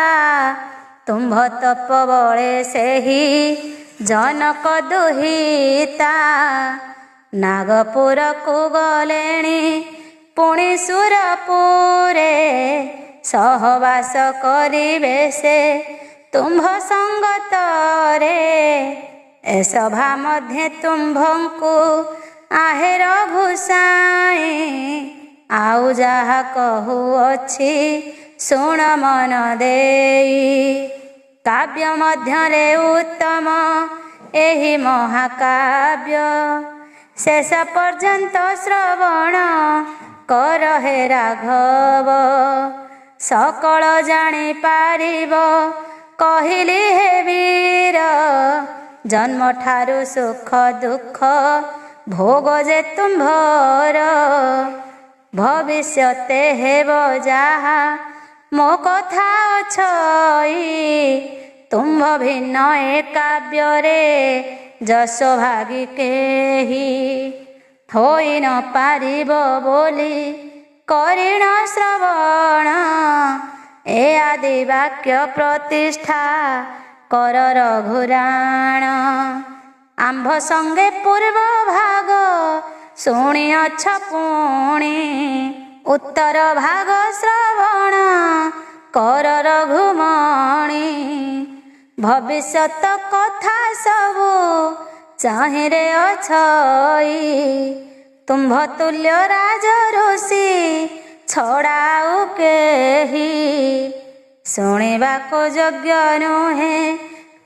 ତୁମ୍ଭ ତପ ବଳେ ସେହି ଜନକ ଦୁହିତା। ନାଗପୁରକୁ ଗଲେଣି ପୁଣି ସୁରପୁରେ, ସହବାସ କରିବେ ସେ ତୁମ୍ଭ ସଙ୍ଗତରେ। ଏ ସଭା ମଧ୍ୟେ ତୁମ୍ଭଙ୍କୁ आहे ରଘୁସାଇ, ଆଉ ଯାହା କହୁଅଛି ଶୁଣ ମନ ଦେଇ। କାବ୍ୟ ମଧ୍ୟରେ ଉତ୍ତମ ଏହି ମହାକାବ୍ୟ, ଶେଷ ପର୍ଯ୍ୟନ୍ତ ଶ୍ରବଣ କର ହେ ରାଘବ। ସକଳ ଜାଣିପାରିବ କହିଲି ହେ ବୀର, ଜନ୍ମଠାରୁ ସୁଖ ଦୁଃଖ ଭୋଗ ଯେ ତୁମ୍ଭର। ଭବିଷ୍ୟତେ ହେବ ଯାହା ମୋ କଥା ଅଛଇ, ତୁମ୍ଭ ଭିନ୍ନ ଏ କାବ୍ୟରେ ଯଶ ଭାଗୀ କେହି। ହୋଇ ନ ପାରିବ ବୋଲି କରିଣ ଶ୍ରବଣ, ଏ ଆଦି ବାକ୍ୟ ପ୍ରତିଷ୍ଠା କର ରଘୁରାଣ। ଆମ୍ଭ ସଙ୍ଗେ ପୂର୍ବ ଭାଗ ଶୁଣିଅଛ ପୁଣି, ଉତ୍ତର ଭାଗ ଶ୍ରବଣ କର ରଘୁମଣି। ଭବିଷ୍ୟତ କଥା ସବୁ ଚାହିଁରେ ଅଛଇ, ତୁମ୍ଭ ତୁଲ୍ୟ ରାଜ ଋଷି ଛଡ଼ା ଆଉ କେହି। ଶୁଣିବାକୁ ଯୋଗ୍ୟ ନୁହେଁ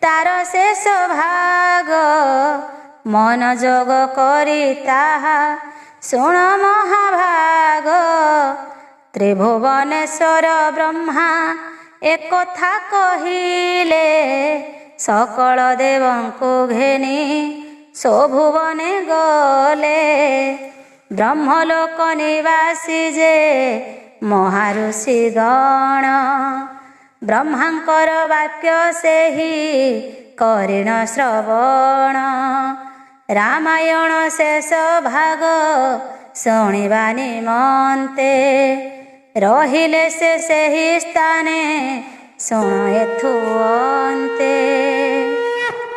ତାର ଶେଷ ଭାଗ, ମନୋଯୋଗ କରି ତାହା ଶୁଣ ମହାଭାଗ। ତ୍ରିଭୁବନେଶ୍ୱର ବ୍ରହ୍ମା ଏକଥା କହିଲେ, ସକଳ ଦେବଙ୍କୁ ଘେନି ସୋଭୁବନେ ଗଲେ। ବ୍ରହ୍ମଲୋକ ନିବାସୀ ଯେ ମହାଋଷି ଗଣ, ବ୍ରହ୍ମାଙ୍କର ବାକ୍ୟ ସେହି କରିଣ ଶ୍ରବଣ। ରାମାୟଣ ଶେଷ ଭାଗ ଶୁଣିବା ନିମନ୍ତେ, ରହିଲେ ସେ ସେହି ସ୍ଥାନେ ଶୁଣ ଏଥୁ ଅନ୍ତେ।